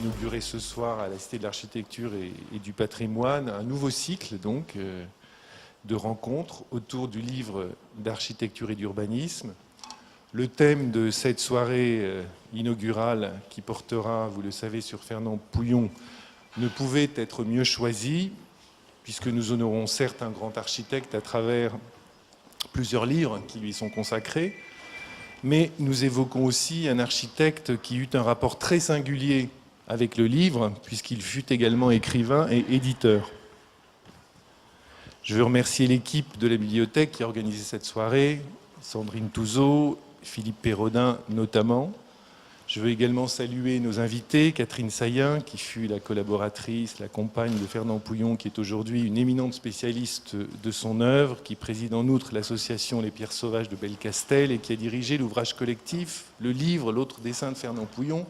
inauguré ce soir à la Cité de l'Architecture et du Patrimoine un nouveau cycle donc de rencontres autour du livre d'architecture et d'urbanisme. Le thème de cette soirée inaugurale qui portera, vous le savez, sur Fernand Pouillon ne pouvait être mieux choisi, puisque nous honorons certes un grand architecte à travers plusieurs livres qui lui sont consacrés, mais nous évoquons aussi un architecte qui eut un rapport très singulier avec le livre, puisqu'il fut également écrivain et éditeur. Je veux remercier l'équipe de la bibliothèque qui a organisé cette soirée, Sandrine Touzeau, Philippe Perrodin notamment. Je veux également saluer nos invités, Catherine Saillen, qui fut la collaboratrice, la compagne de Fernand Pouillon, qui est aujourd'hui une éminente spécialiste de son œuvre, qui préside en outre l'association Les Pierres Sauvages de Belcastel et qui a dirigé l'ouvrage collectif, le livre L'autre dessin de Fernand Pouillon,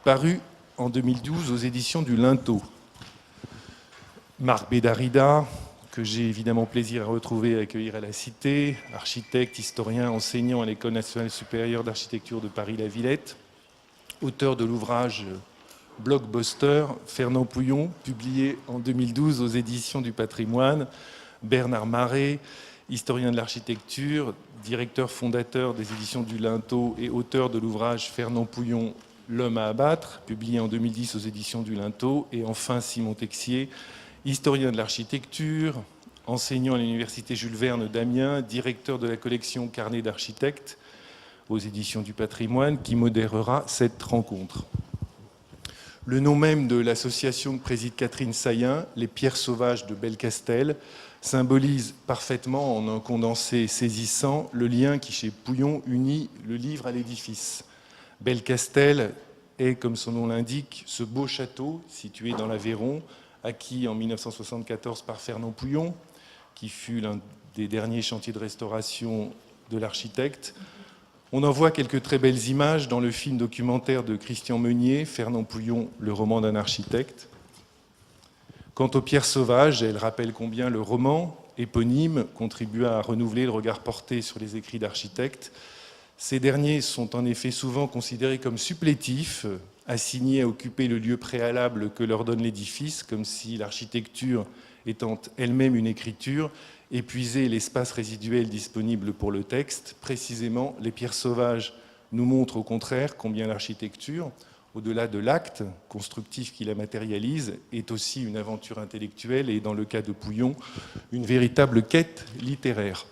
paru en 2012 aux éditions du Linteau. Marc Bédarida, que j'ai évidemment plaisir à retrouver et à accueillir à la Cité, architecte, historien, enseignant à l'École nationale supérieure d'architecture de Paris-la-Villette, auteur de l'ouvrage Blockbuster, Fernand Pouillon, publié en 2012 aux éditions du Patrimoine, Bernard Maret, historien de l'architecture, directeur fondateur des éditions du Linteau et auteur de l'ouvrage Fernand Pouillon, L'homme à abattre, publié en 2010 aux éditions du Linteau, et enfin Simon Texier, historien de l'architecture, enseignant à l'université Jules Verne d'Amiens, directeur de la collection Carnet d'architectes aux éditions du Patrimoine, qui modérera cette rencontre. Le nom même de l'association que préside Catherine Saillen, Les Pierres Sauvages de Belcastel, symbolise parfaitement, en un condensé saisissant, le lien qui, chez Pouillon, unit le livre à l'édifice. Belcastel est, comme son nom l'indique, ce beau château situé dans l'Aveyron, acquis en 1974 par Fernand Pouillon, qui fut l'un des derniers chantiers de restauration de l'architecte. On en voit quelques très belles images dans le film documentaire de Christian Meunier, Fernand Pouillon, le roman d'un architecte. Quant aux Pierres Sauvages, elles rappellent combien le roman éponyme contribua à renouveler le regard porté sur les écrits d'architectes. Ces derniers sont en effet souvent considérés comme supplétifs, assignés à occuper le lieu préalable que leur donne l'édifice, comme si l'architecture étant elle-même une écriture, épuisait l'espace résiduel disponible pour le texte. Précisément, les Pierres Sauvages nous montrent au contraire combien l'architecture, au-delà de l'acte constructif qui la matérialise, est aussi une aventure intellectuelle et, dans le cas de Pouillon, une véritable quête littéraire.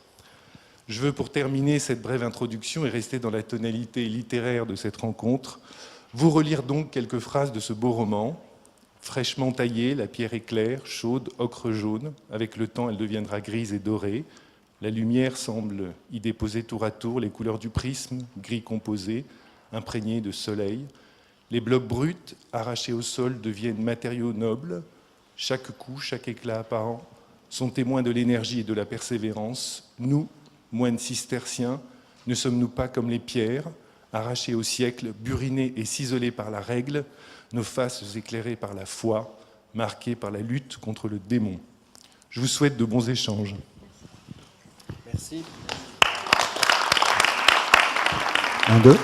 Je veux, pour terminer cette brève introduction et rester dans la tonalité littéraire de cette rencontre, vous relire donc quelques phrases de ce beau roman. Fraîchement taillée, la pierre est claire, chaude, ocre jaune. Avec le temps, elle deviendra grise et dorée. La lumière semble y déposer tour à tour les couleurs du prisme, gris composé, imprégné de soleil. Les blocs bruts, arrachés au sol, deviennent matériaux nobles. Chaque coup, chaque éclat apparent sont témoins de l'énergie et de la persévérance. Nous, moines cisterciens, ne sommes-nous pas comme les pierres, arrachés au siècle, burinés et ciselés par la règle, nos faces éclairées par la foi, marquées par la lutte contre le démon. Je vous souhaite de bons échanges. Merci. 1, 2.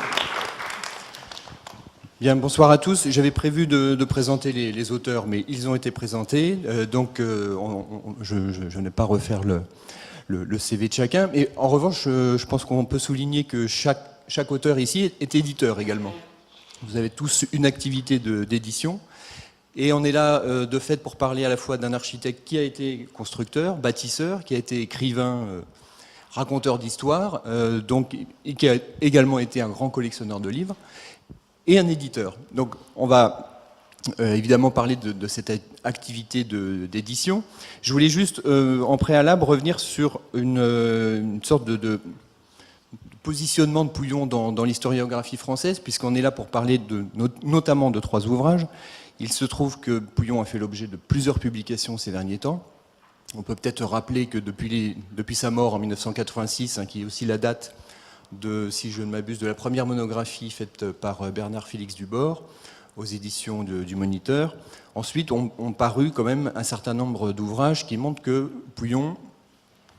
Bien, bonsoir à tous. J'avais prévu de présenter les auteurs, mais ils ont été présentés, donc je n'ai pas refaire le CV de chacun. Et en revanche, je pense qu'on peut souligner que chaque auteur ici est éditeur également. Vous avez tous une activité d'édition. Et on est là, de fait, pour parler à la fois d'un architecte qui a été constructeur, bâtisseur, qui a été écrivain, raconteur d'histoire, et qui a également été un grand collectionneur de livres, et un éditeur. Donc on va évidemment parler de cette activité d'édition. Je voulais juste, en préalable, revenir sur une sorte de positionnement de Pouillon dans l'historiographie française, puisqu'on est là pour parler notamment de 3 ouvrages. Il se trouve que Pouillon a fait l'objet de plusieurs publications ces derniers temps. On peut peut-être rappeler que depuis sa mort en 1986, qui est aussi la date si je ne m'abuse, de la première monographie faite par Bernard Félix Dubord aux éditions du Moniteur. Ensuite, ont paru quand même un certain nombre d'ouvrages qui montrent que Pouillon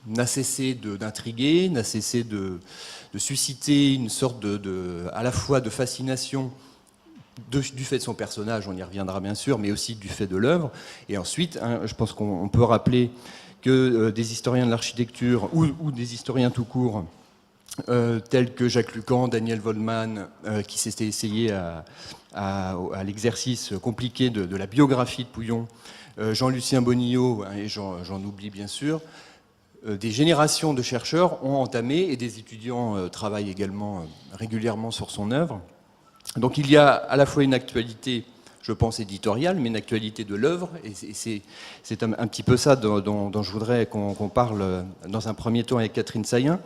n'a cessé d'intriguer, n'a cessé de susciter une sorte à la fois de fascination du fait de son personnage, on y reviendra bien sûr, mais aussi du fait de l'œuvre. Et ensuite, je pense qu'on peut rappeler que des historiens de l'architecture ou des historiens tout court, tels que Jacques Lucan, Daniel Wollmann, qui s'étaient essayés à l'exercice compliqué de la biographie de Pouillon, Jean-Lucien Bonillot, et j'en oublie bien sûr, des générations de chercheurs ont entamé, et des étudiants travaillent également régulièrement sur son œuvre. Donc il y a à la fois une actualité, je pense, éditoriale, mais une actualité de l'œuvre, et c'est un petit peu ça dont je voudrais qu'on parle dans un premier temps avec Catherine Saillen.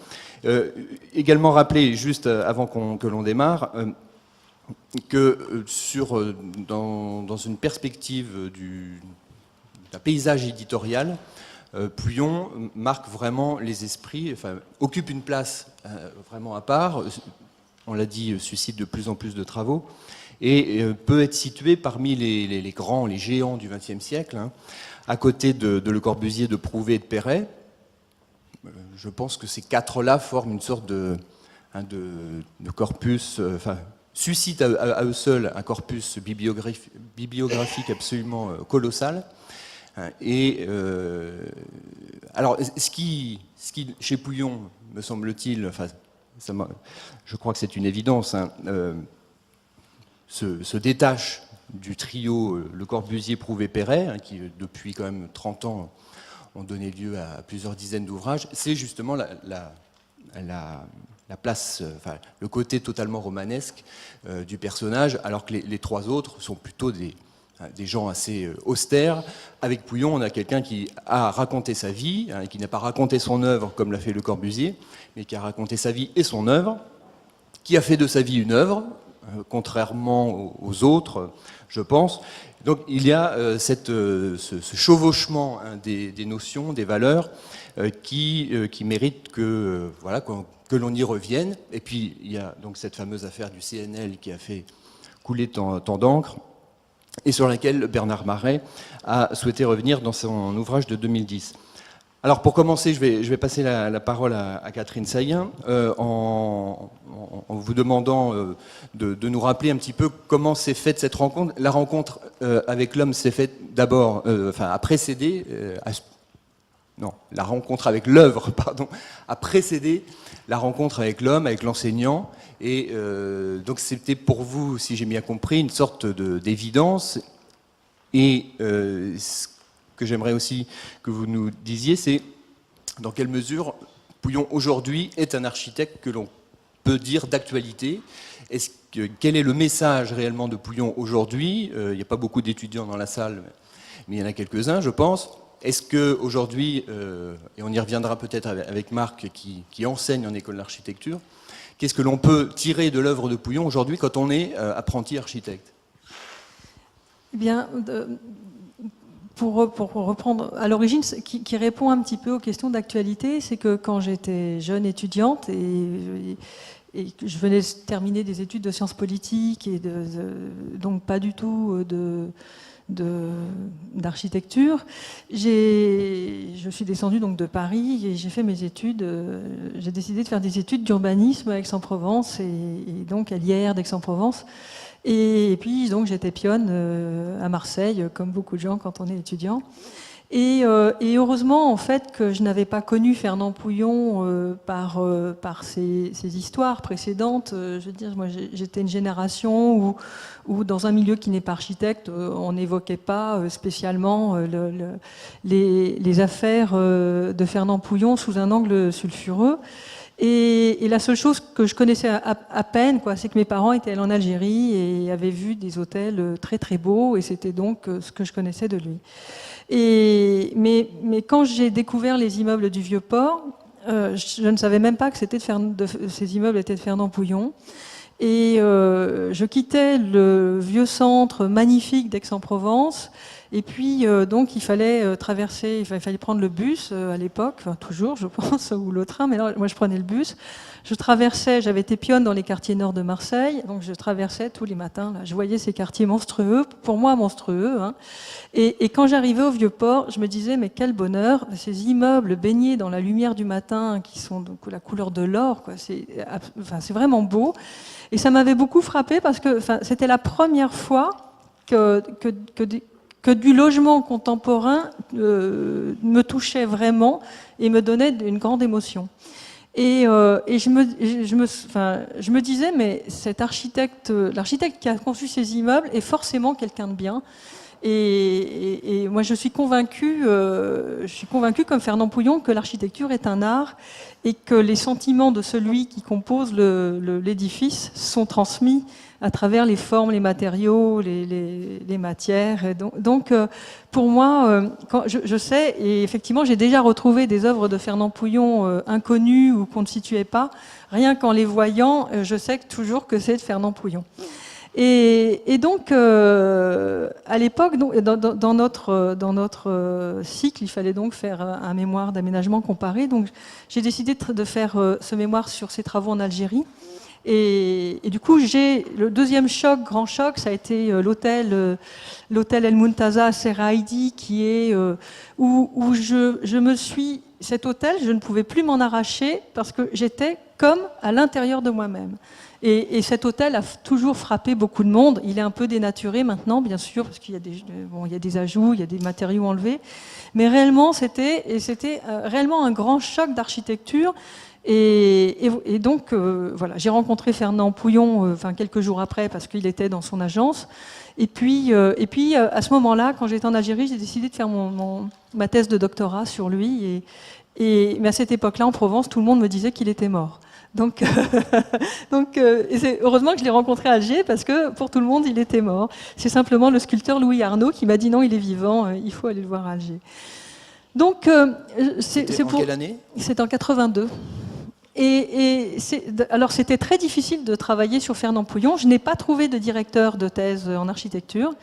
Également rappeler, juste avant que l'on démarre, que dans une perspective d'un paysage éditorial, Pouillon marque vraiment les esprits, enfin, occupe une place vraiment à part, on l'a dit, suscite de plus en plus de travaux, et peut être situé parmi les grands, les géants du XXe siècle, hein, à côté de Le Corbusier, de Prouvé et de Perret. Je pense que ces quatre-là forment une sorte de corpus, suscitent à eux seuls un corpus bibliographique absolument colossal. Et alors, ce qui, chez Pouillon, me semble-t-il, je crois que c'est une évidence, hein, se détache du trio Le Corbusier, Prouvé, Perret, hein, qui depuis quand même 30 ans ont donné lieu à plusieurs dizaines d'ouvrages, c'est justement la place, le côté totalement romanesque du personnage, alors que les trois autres sont plutôt des gens assez austères. Avec Pouillon, on a quelqu'un qui a raconté sa vie, hein, qui n'a pas raconté son œuvre comme l'a fait Le Corbusier, mais qui a raconté sa vie et son œuvre, qui a fait de sa vie une œuvre, contrairement aux autres, je pense. Donc il y a ce chevauchement, hein, des notions, des valeurs, qui méritent que l'on y revienne. Et puis il y a donc cette fameuse affaire du CNL qui a fait couler tant d'encre, et sur laquelle Bernard Marais a souhaité revenir dans son ouvrage de 2010. Alors pour commencer, je vais passer la parole à Catherine Saillen, en vous demandant de nous rappeler un petit peu comment s'est faite cette rencontre. La rencontre avec l'homme s'est faite d'abord, a précédé... la rencontre avec l'œuvre, pardon, a précédé la rencontre avec l'homme, avec l'enseignant. Et donc c'était pour vous, si j'ai bien compris, une sorte d'évidence. Et ce que j'aimerais aussi que vous nous disiez, c'est dans quelle mesure Pouillon aujourd'hui est un architecte que l'on peut dire d'actualité. Quel est le message réellement de Pouillon aujourd'hui? Il n'y a pas beaucoup d'étudiants dans la salle, mais il y en a quelques-uns, je pense. Est-ce qu'aujourd'hui, et on y reviendra peut-être avec Marc qui enseigne en école d'architecture, qu'est-ce que l'on peut tirer de l'œuvre de Pouillon aujourd'hui quand on est apprenti architecte? Eh bien, pour reprendre à l'origine, qui répond un petit peu aux questions d'actualité, c'est que quand j'étais jeune étudiante et que je venais de terminer des études de sciences politiques et donc pas du tout d'architecture, je suis descendue donc de Paris et j'ai fait mes études. J'ai décidé de faire des études d'urbanisme à Aix-en-Provence et donc à l'IR d'Aix-en-Provence. Et puis donc j'étais pionne à Marseille, comme beaucoup de gens quand on est étudiant. Et heureusement en fait que je n'avais pas connu Fernand Pouillon par ses histoires précédentes. Je veux dire, moi j'étais une génération où dans un milieu qui n'est pas architecte, on n'évoquait pas spécialement les affaires de Fernand Pouillon sous un angle sulfureux. Et la seule chose que je connaissais à peine, c'est que mes parents étaient allés en Algérie et avaient vu des hôtels très très beaux, et c'était donc ce que je connaissais de lui. Mais quand j'ai découvert les immeubles du Vieux-Port, je ne savais même pas que ces immeubles étaient de Fernand Pouillon. Et je quittais le vieux centre magnifique d'Aix-en-Provence Et puis, donc, il fallait traverser, il fallait prendre le bus à l'époque, enfin, toujours, je pense, ou le train, mais là, moi, je prenais le bus. Je traversais, j'avais été pionne dans les quartiers nord de Marseille, donc je traversais tous les matins. Là, je voyais ces quartiers monstrueux, pour moi monstrueux. Hein. Et quand j'arrivais au Vieux-Port, je me disais, mais quel bonheur, ces immeubles baignés dans la lumière du matin, qui sont donc la couleur de l'or, quoi. C'est vraiment beau. Et ça m'avait beaucoup frappée parce que c'était la première fois que du logement contemporain me touchait vraiment et me donnait une grande émotion. Et je me disais, mais l'architecte qui a conçu ces immeubles est forcément quelqu'un de bien. Et moi, je suis convaincue comme Fernand Pouillon que l'architecture est un art et que les sentiments de celui qui compose l'édifice sont transmis à travers les formes, les matériaux, les matières. Et donc, pour moi, je sais, et effectivement, j'ai déjà retrouvé des œuvres de Fernand Pouillon inconnues ou qu'on ne situait pas. Rien qu'en les voyant, je sais toujours que c'est de Fernand Pouillon. Et donc, à l'époque, dans notre cycle, il fallait donc faire un mémoire d'aménagement comparé. Donc, j'ai décidé de faire ce mémoire sur ses travaux en Algérie. Et du coup, le deuxième grand choc, ça a été l'hôtel El Muntaza Seraïdi, qui est où je me suis. Cet hôtel, je ne pouvais plus m'en arracher parce que j'étais comme à l'intérieur de moi-même. Et cet hôtel a toujours frappé beaucoup de monde. Il est un peu dénaturé maintenant, bien sûr, parce qu'il y a des ajouts, il y a des matériaux enlevés. Mais réellement, c'était réellement un grand choc d'architecture. Et donc, voilà, j'ai rencontré Fernand Pouillon quelques jours après parce qu'il était dans son agence. Et puis à ce moment-là, quand j'étais en Algérie, j'ai décidé de faire ma thèse de doctorat sur lui. Mais à cette époque-là, en Provence, tout le monde me disait qu'il était mort. Donc c'est heureusement que je l'ai rencontré à Alger parce que pour tout le monde, il était mort. C'est simplement le sculpteur Louis Arnaud qui m'a dit non, il est vivant, il faut aller le voir à Alger. Donc, c'est pour quelle année ? C'est en 82. Alors c'était très difficile de travailler sur Fernand Pouillon. Je n'ai pas trouvé de directeur de thèse en architecture.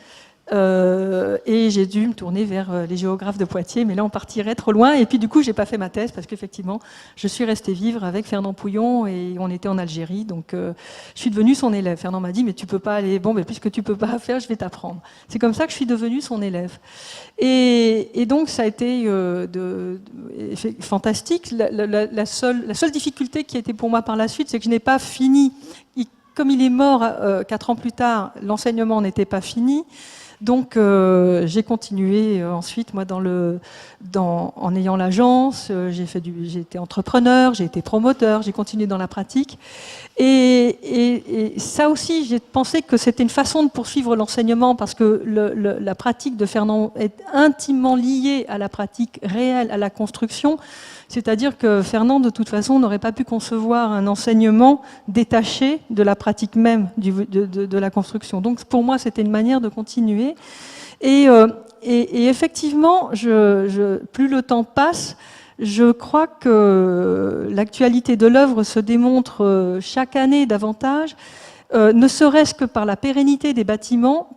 Et j'ai dû me tourner vers les géographes de Poitiers, mais là on partirait trop loin. Et puis du coup, j'ai pas fait ma thèse parce qu'effectivement, je suis restée vivre avec Fernand Pouillon et on était en Algérie, donc je suis devenue son élève. Fernand m'a dit mais tu peux pas aller. Bon, mais puisque tu peux pas faire, je vais t'apprendre. C'est comme ça que je suis devenue son élève. Et donc ça a été fantastique. La seule difficulté qui a été pour moi par la suite, c'est que je n'ai pas fini. Comme il est mort 4 ans plus tard, l'enseignement n'était pas fini. Donc j'ai continué ensuite moi en ayant l'agence, j'ai été entrepreneur, j'ai été promoteur, j'ai continué dans la pratique et ça aussi j'ai pensé que c'était une façon de poursuivre l'enseignement parce que la pratique de Fernand est intimement liée à la pratique réelle, à la construction. C'est-à-dire que Fernand, de toute façon, n'aurait pas pu concevoir un enseignement détaché de la pratique même de la construction. Donc, pour moi, c'était une manière de continuer. Et effectivement, plus le temps passe, je crois que l'actualité de l'œuvre se démontre chaque année davantage, ne serait-ce que par la pérennité des bâtiments,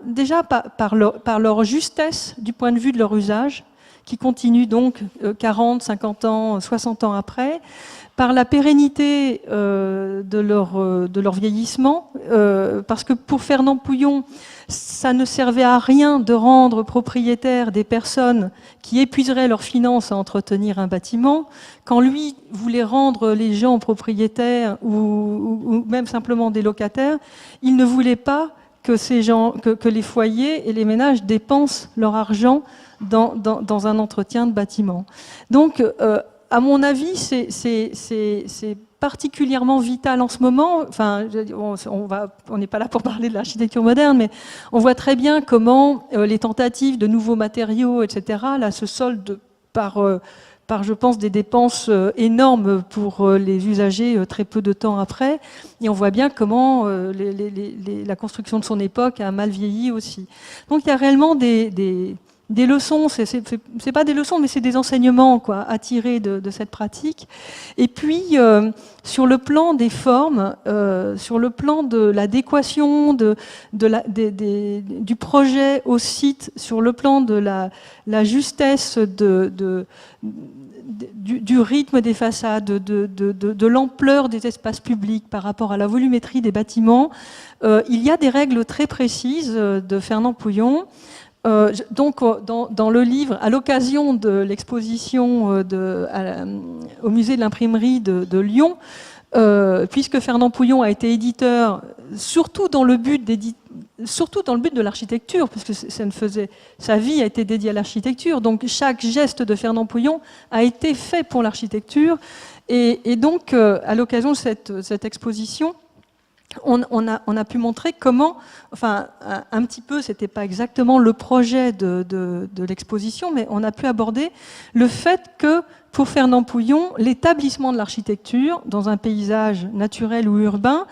déjà par leur justesse du point de vue de leur usage, qui continue donc 40, 50 ans, 60 ans après, par la pérennité de leur vieillissement, parce que pour Fernand Pouillon, ça ne servait à rien de rendre propriétaires des personnes qui épuiseraient leurs finances à entretenir un bâtiment. Quand lui voulait rendre les gens propriétaires ou même simplement des locataires, il ne voulait pas que ces gens, que les foyers et les ménages dépensent leur argent dans un entretien de bâtiment. Donc, à mon avis, c'est particulièrement vital en ce moment. Enfin, on n'est pas là pour parler de l'architecture moderne, mais on voit très bien comment les tentatives de nouveaux matériaux, etc., là, se soldent par, je pense, des dépenses énormes pour les usagers très peu de temps après. Et on voit bien comment la construction de son époque a mal vieilli aussi. Donc il y a réellement des des leçons, c'est pas des leçons, mais c'est des enseignements quoi, à tirer de cette pratique. Et puis, sur le plan des formes, sur le plan de l'adéquation du projet au site, sur le plan de la justesse du rythme des façades, de l'ampleur des espaces publics par rapport à la volumétrie des bâtiments, il y a des règles très précises de Fernand Pouillon. Donc, dans le livre, à l'occasion de l'exposition au musée de l'imprimerie de Lyon, puisque Fernand Pouillon a été éditeur, surtout dans le but de l'architecture, puisque sa vie a été dédiée à l'architecture. Donc, chaque geste de Fernand Pouillon a été fait pour l'architecture. Et donc, à l'occasion de cette exposition, on a pu montrer comment, enfin, un petit peu, c'était pas exactement le projet de l'exposition, mais on a pu aborder le fait que, pour Fernand Pouillon, l'établissement de l'architecture dans un paysage naturel ou urbain,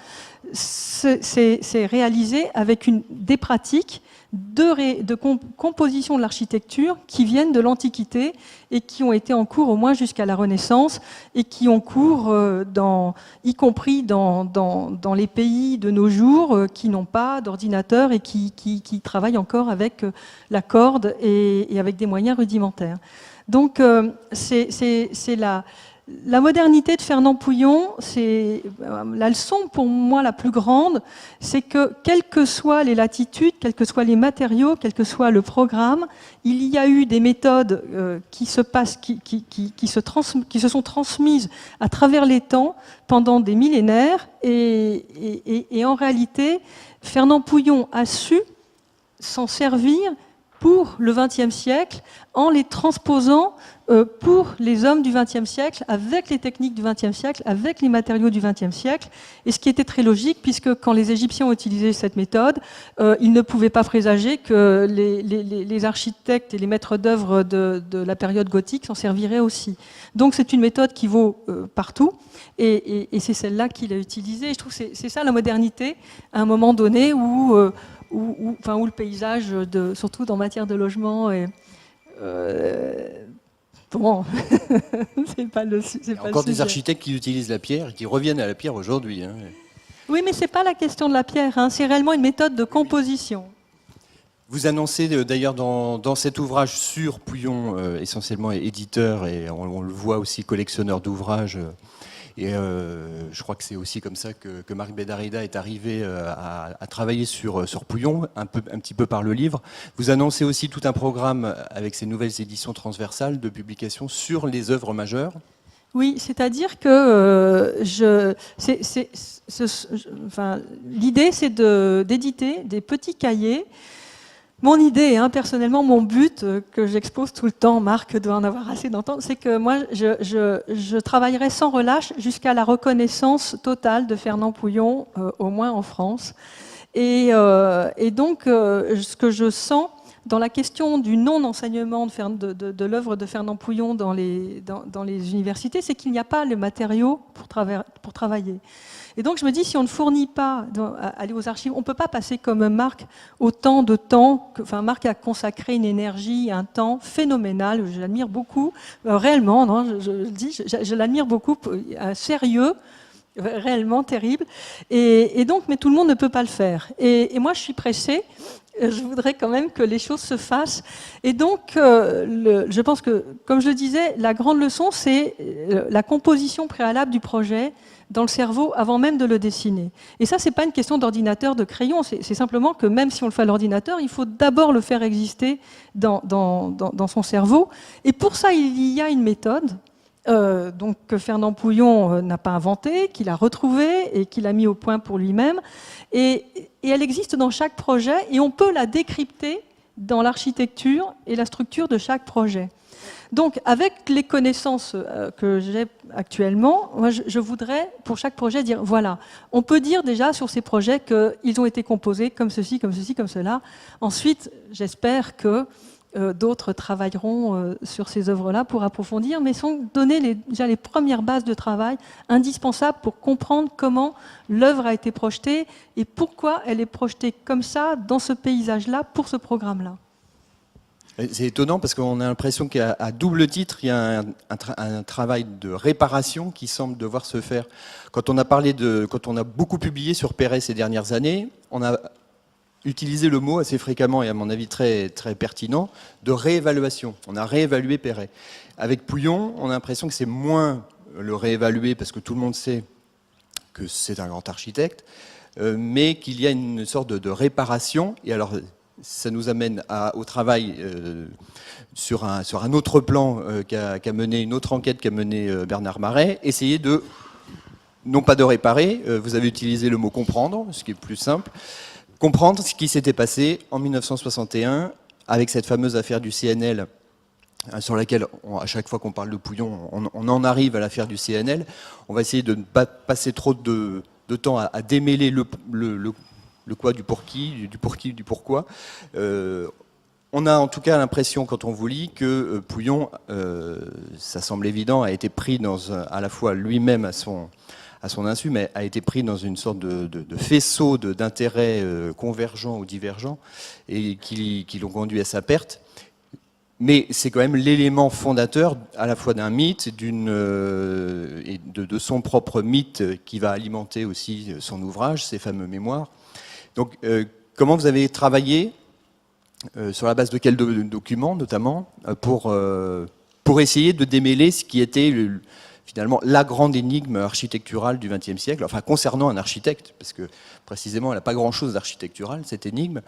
c'est réalisé avec des pratiques de composition de l'architecture qui viennent de l'Antiquité et qui ont été en cours au moins jusqu'à la Renaissance et qui ont cours y compris dans les pays de nos jours qui n'ont pas d'ordinateur et qui travaillent encore avec la corde et avec des moyens rudimentaires. Donc c'est la modernité de Fernand Pouillon, c'est la leçon pour moi la plus grande, c'est que quelles que soient les latitudes, quels que soient les matériaux, quel que soit le programme, il y a eu des méthodes qui se sont transmises à travers les temps pendant des millénaires et en réalité, Fernand Pouillon a su s'en servir pour le XXe siècle en les transposant pour les hommes du XXe siècle, avec les techniques du XXe siècle, avec les matériaux du XXe siècle, et ce qui était très logique, puisque quand les Égyptiens ont utilisé cette méthode, ils ne pouvaient pas présager que les architectes et les maîtres d'œuvre de la période gothique s'en serviraient aussi. Donc c'est une méthode qui vaut partout, et c'est celle-là qu'il a utilisée. Je trouve que c'est ça la modernité, à un moment donné où le paysage, surtout en matière de logement, est... Bon, c'est pas le sujet. Il y a encore des architectes qui utilisent la pierre et qui reviennent à la pierre aujourd'hui. Hein. Oui, mais c'est pas la question de la pierre, hein. C'est réellement une méthode de composition. Vous annoncez d'ailleurs dans cet ouvrage sur Pouillon, essentiellement éditeur, et on le voit aussi collectionneur d'ouvrages. Et je crois que c'est aussi comme ça que Marc Bédarida est arrivé à travailler sur Pouillon, un petit peu par le livre. Vous annoncez aussi tout un programme avec ces nouvelles éditions transversales de publication sur les œuvres majeures. Oui, c'est-à-dire que l'idée, c'est d'éditer des petits cahiers. Mon idée, personnellement, mon but que j'expose tout le temps, Marc doit en avoir assez d'entendre, c'est que moi, je travaillerai sans relâche jusqu'à la reconnaissance totale de Fernand Pouillon, au moins en France. Et donc, ce que je sens dans la question du non-enseignement de l'œuvre de Fernand Pouillon dans les universités, c'est qu'il n'y a pas le matériau pour travailler. Et donc je me dis, si on ne fournit pas aller aux archives, on ne peut pas passer comme Marc autant de temps. Marc a consacré une énergie, un temps phénoménal. Je l'admire beaucoup, réellement. Non, je le dis, je l'admire beaucoup, un sérieux réellement terrible. Et donc, mais tout le monde ne peut pas le faire. Et moi, je suis pressée. Je voudrais quand même que les choses se fassent. Et donc, je pense que, comme je le disais, la grande leçon, c'est la composition préalable du projet dans le cerveau avant même de le dessiner. Et ça, c'est pas une question d'ordinateur, de crayon, c'est simplement que même si on le fait à l'ordinateur, il faut d'abord le faire exister dans son cerveau. Et pour ça, il y a une méthode donc, que Fernand Pouillon n'a pas inventée, qu'il a retrouvée et qu'il a mis au point pour lui-même. Et elle existe dans chaque projet et on peut la décrypter dans l'architecture et la structure de chaque projet. Donc, avec les connaissances que j'ai actuellement, moi, je voudrais, pour chaque projet, dire, voilà, on peut dire déjà sur ces projets qu'ils ont été composés comme ceci, comme ceci, comme cela. Ensuite, j'espère que d'autres travailleront sur ces œuvres-là pour approfondir, mais sans donner déjà les premières bases de travail indispensables pour comprendre comment l'œuvre a été projetée et pourquoi elle est projetée comme ça, dans ce paysage-là, pour ce programme-là. C'est étonnant parce qu'on a l'impression qu'à double titre, il y a un travail de réparation qui semble devoir se faire. Quand on a beaucoup publié sur Perret ces dernières années, on a utilisé le mot assez fréquemment et à mon avis très, très pertinent de réévaluation. On a réévalué Perret. Avec Pouillon, on a l'impression que c'est moins le réévaluer parce que tout le monde sait que c'est un grand architecte, mais qu'il y a une sorte de réparation. Et alors, ça nous amène au travail sur un autre plan qu'a mené, une autre enquête qu'a menée Bernard Marais, essayer de, non pas de réparer, vous avez utilisé le mot comprendre, ce qui est plus simple, comprendre ce qui s'était passé en 1961 avec cette fameuse affaire du CNL, sur laquelle, à chaque fois qu'on parle de Pouillon, on en arrive à l'affaire du CNL. On va essayer de ne pas passer trop de temps à démêler le quoi du pour qui, du pourquoi. On a en tout cas l'impression, quand on vous lit, que Pouillon, ça semble évident, a été pris à la fois lui-même à son insu, mais a été pris dans une sorte de faisceau d'intérêts convergents ou divergents et qui l'ont conduit à sa perte. Mais c'est quand même l'élément fondateur à la fois d'un mythe et de son propre mythe qui va alimenter aussi son ouvrage, ses fameux mémoires. Donc, comment vous avez travaillé, sur la base de quels documents notamment, pour essayer de démêler ce qui était finalement la grande énigme architecturale du XXe siècle, enfin concernant un architecte, parce que précisément elle n'a pas grand-chose d'architectural, cette énigme,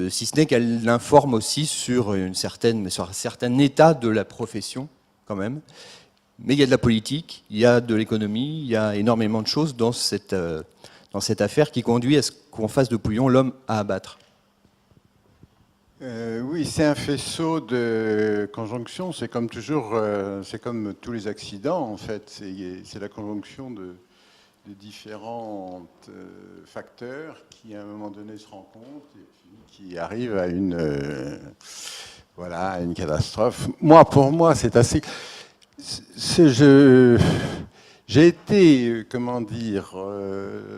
si ce n'est qu'elle informe aussi sur un certain état de la profession quand même. Mais il y a de la politique, il y a de l'économie, il y a énormément de choses dans cette affaire qui conduit à ce qu'on fasse de Pouillon l'homme à abattre. Oui, c'est un faisceau de conjonctions. C'est comme toujours, c'est comme tous les accidents en fait. C'est la conjonction de différents facteurs qui à un moment donné se rencontrent et puis qui arrivent à une catastrophe. Pour moi, c'est assez. J'ai été, comment dire,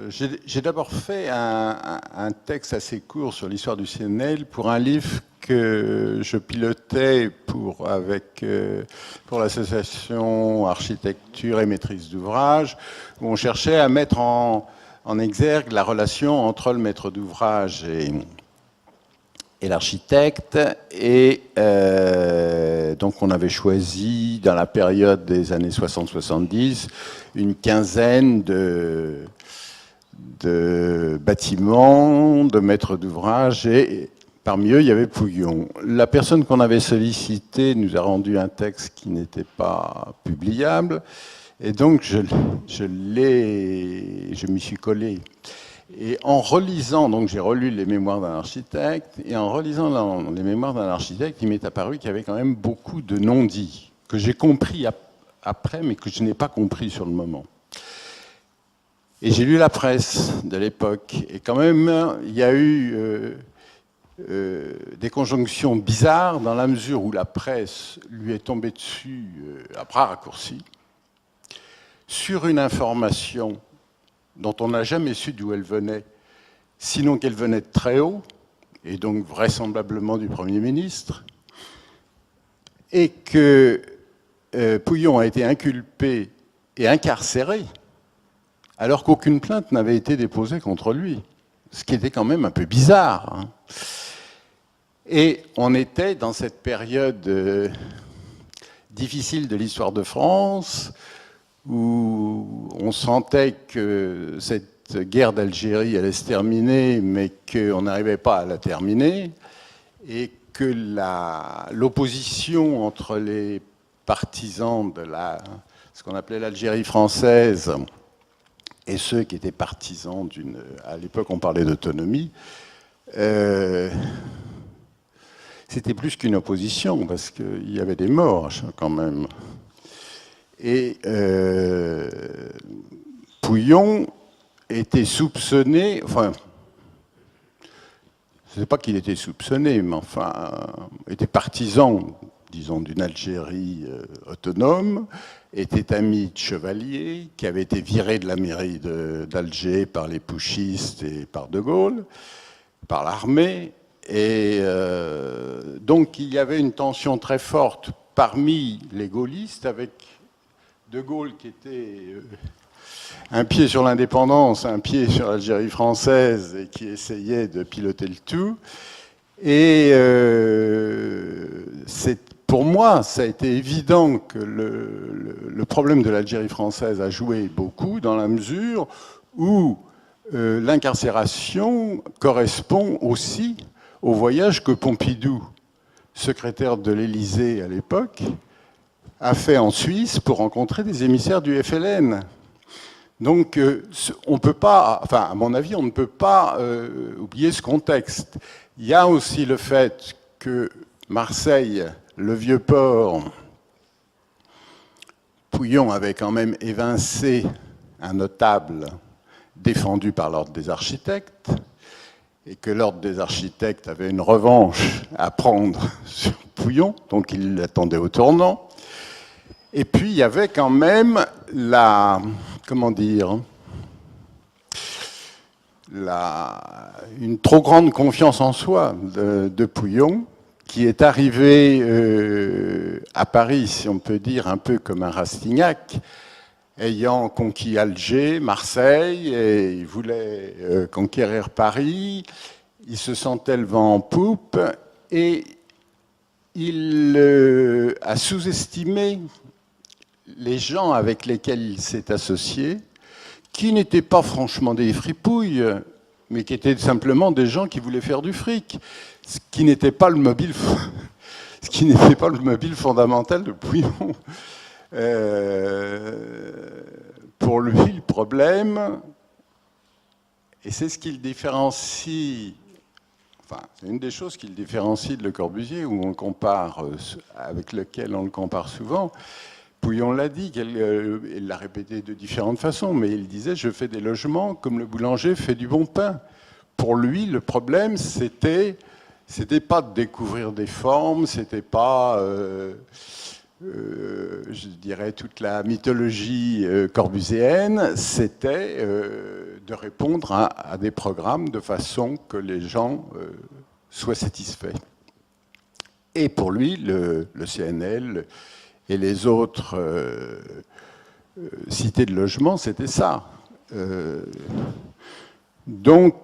j'ai d'abord fait un texte assez court sur l'histoire du CNL pour un livre que je pilotais pour l'association Architecture et Maîtrise d'ouvrage, où on cherchait à mettre en exergue la relation entre le maître d'ouvrage et l'architecte. Et donc on avait choisi, dans la période des années 60-70, une quinzaine de bâtiments, de maîtres d'ouvrage, et parmi eux, il y avait Pouillon. La personne qu'on avait sollicitée nous a rendu un texte qui n'était pas publiable, et donc je m'y suis collé. Et en relisant, donc j'ai relu les mémoires d'un architecte, et en relisant les mémoires d'un architecte, il m'est apparu qu'il y avait quand même beaucoup de non-dits, que j'ai compris après, mais que je n'ai pas compris sur le moment. Et j'ai lu la presse de l'époque, et quand même, il y a eu des conjonctions bizarres, dans la mesure où la presse lui est tombée dessus à bras raccourcis, sur une information dont on n'a jamais su d'où elle venait, sinon qu'elle venait de très haut, et donc vraisemblablement du Premier ministre, et que Pouillon a été inculpé et incarcéré, alors qu'aucune plainte n'avait été déposée contre lui, ce qui était quand même un peu bizarre, hein. Et on était dans cette période difficile de l'histoire de France, où on sentait que cette guerre d'Algérie allait se terminer, mais qu'on n'arrivait pas à la terminer, et que l'opposition entre les partisans de ce qu'on appelait l'Algérie française et ceux qui étaient partisans à l'époque on parlait d'autonomie, c'était plus qu'une opposition, parce qu'il y avait des morts quand même. Et Pouillon était soupçonné, enfin, je ne sais pas qu'il était soupçonné, mais enfin, était partisan, disons, d'une Algérie autonome, était ami de Chevalier, qui avait été viré de la mairie d'Alger par les putschistes et par De Gaulle, par l'armée, Et donc il y avait une tension très forte parmi les gaullistes, avec De Gaulle qui était un pied sur l'indépendance, un pied sur l'Algérie française, et qui essayait de piloter le tout. Et pour moi, ça a été évident que le problème de l'Algérie française a joué beaucoup, dans la mesure où l'incarcération correspond aussi au voyage que Pompidou, secrétaire de l'Élysée à l'époque, a fait en Suisse pour rencontrer des émissaires du FLN. Donc, on ne peut pas, enfin, à mon avis, on ne peut pas oublier ce contexte. Il y a aussi le fait que Marseille, le Vieux-Port, Pouillon avait quand même évincé un notable défendu par l'Ordre des architectes, et que l'Ordre des architectes avait une revanche à prendre sur Pouillon, donc il l'attendait au tournant. Et puis il y avait quand même une trop grande confiance en soi de Pouillon, qui est arrivé à Paris, si on peut dire, un peu comme un Rastignac, ayant conquis Alger, Marseille, et il voulait conquérir Paris. Il se sentait le vent en poupe, et il a sous-estimé les gens avec lesquels il s'est associé, qui n'étaient pas franchement des fripouilles, mais qui étaient simplement des gens qui voulaient faire du fric, ce qui n'était pas le mobile fondamental de Pouillon. Pour lui, le problème, et c'est ce qui le différencie, enfin, c'est une des choses qui le différencie de Le Corbusier, où on le compare, avec lequel on le compare souvent. Pouillon l'a dit, il l'a répété de différentes façons, mais il disait « je fais des logements comme le boulanger fait du bon pain ». Pour lui, le problème, c'était pas de découvrir des formes, c'était pas, je dirais, toute la mythologie corbusienne, c'était de répondre à des programmes de façon que les gens soient satisfaits. Et pour lui, le CNL et les autres cités de logement, c'était ça. Donc,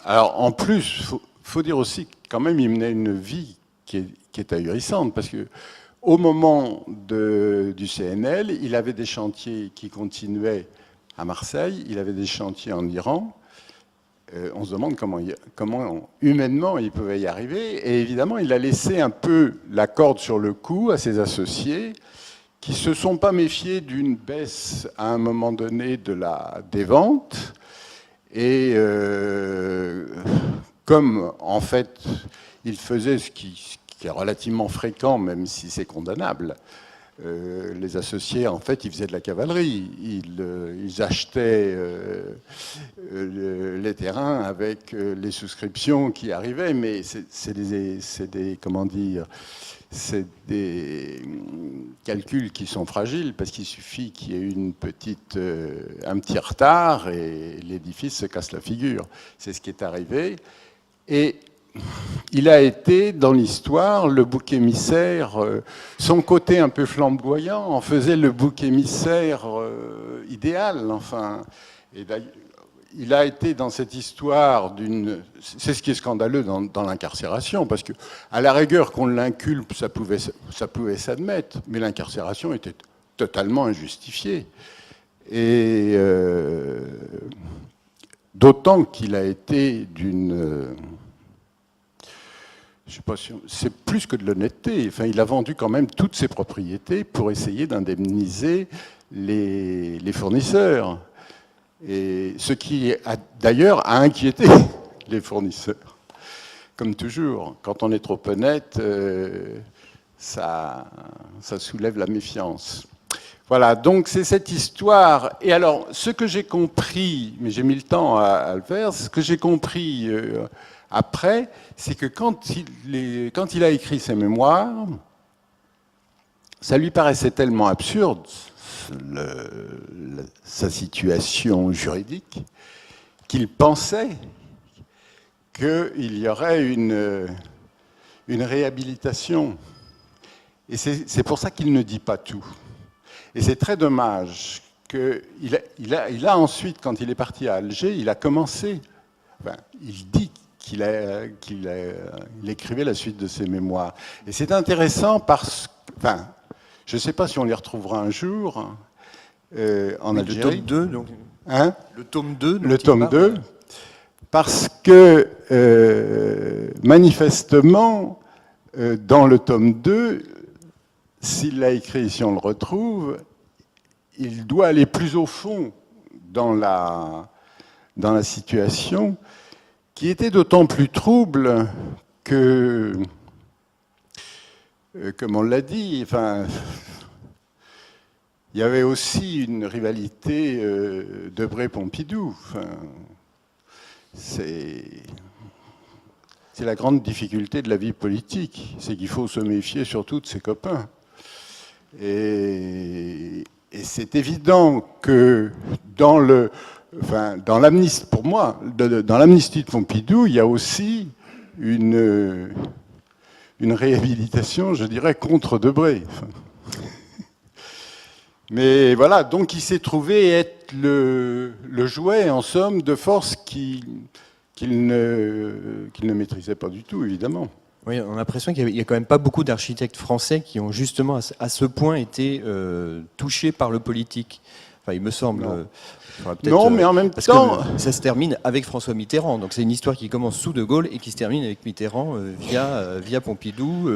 alors en plus, faut dire aussi quand même, il menait une vie qui est ahurissante, parce que au moment du CNL, il avait des chantiers qui continuaient à Marseille, il avait des chantiers en Iran. On se demande comment humainement il pouvait y arriver. Et évidemment, il a laissé un peu la corde sur le cou à ses associés, qui ne se sont pas méfiés d'une baisse à un moment donné des ventes. Et comme en fait, il faisait ce qui est relativement fréquent, même si c'est condamnable, les associés, en fait, ils faisaient de la cavalerie. Ils achetaient les terrains avec les souscriptions qui arrivaient, mais c'est des calculs qui sont fragiles, parce qu'il suffit qu'il y ait un petit retard et l'édifice se casse la figure. C'est ce qui est arrivé. Et il a été, dans l'histoire, le bouc émissaire. Son côté un peu flamboyant en faisait le bouc émissaire idéal. Enfin, et il a été dans cette histoire c'est ce qui est scandaleux dans l'incarcération, parce que à la rigueur qu'on l'inculpe, ça pouvait s'admettre, mais l'incarcération était totalement injustifiée. Et d'autant qu'il a été je sais pas si c'est plus que de l'honnêteté. Enfin, il a vendu quand même toutes ses propriétés pour essayer d'indemniser les fournisseurs. Et ce qui, d'ailleurs, a inquiété les fournisseurs. Comme toujours, quand on est trop honnête, ça soulève la méfiance. Voilà, donc c'est cette histoire. Et alors, ce que j'ai compris, mais j'ai mis le temps à le faire, ce que j'ai compris après, c'est que quand il a écrit ses mémoires, ça lui paraissait tellement absurde, sa situation juridique, qu'il pensait qu'il y aurait une réhabilitation. Et c'est pour ça qu'il ne dit pas tout. Et c'est très dommage qu'il a ensuite, quand il est parti à Alger, il a commencé, enfin, il dit qu'il écrivait la suite de ses mémoires. Et c'est intéressant parce que, enfin, je ne sais pas si on les retrouvera un jour en Algérie. Le tome 2, donc. Hein? Le tome 2. Le tome 2, parce que manifestement, dans le tome 2, s'il l'a écrit, si on le retrouve, il doit aller plus au fond dans la situation, qui était d'autant plus trouble que, comme on l'a dit, enfin, il y avait aussi une rivalité Debré-Pompidou. Enfin, c'est la grande difficulté de la vie politique, c'est qu'il faut se méfier surtout de ses copains. Et c'est évident que dans l'amnistie, pour moi, dans l'amnistie de Pompidou, il y a aussi une réhabilitation, je dirais, contre Debré. Enfin, mais voilà, donc il s'est trouvé être le jouet, en somme, de forces qu'il ne maîtrisait pas du tout, évidemment. Oui, on a l'impression qu'il n'y a quand même pas beaucoup d'architectes français qui ont justement à ce point été touchés par le politique. Enfin, il me semble. Non, mais en même parce temps... que ça se termine avec François Mitterrand. Donc c'est une histoire qui commence sous De Gaulle et qui se termine avec Mitterrand via Pompidou,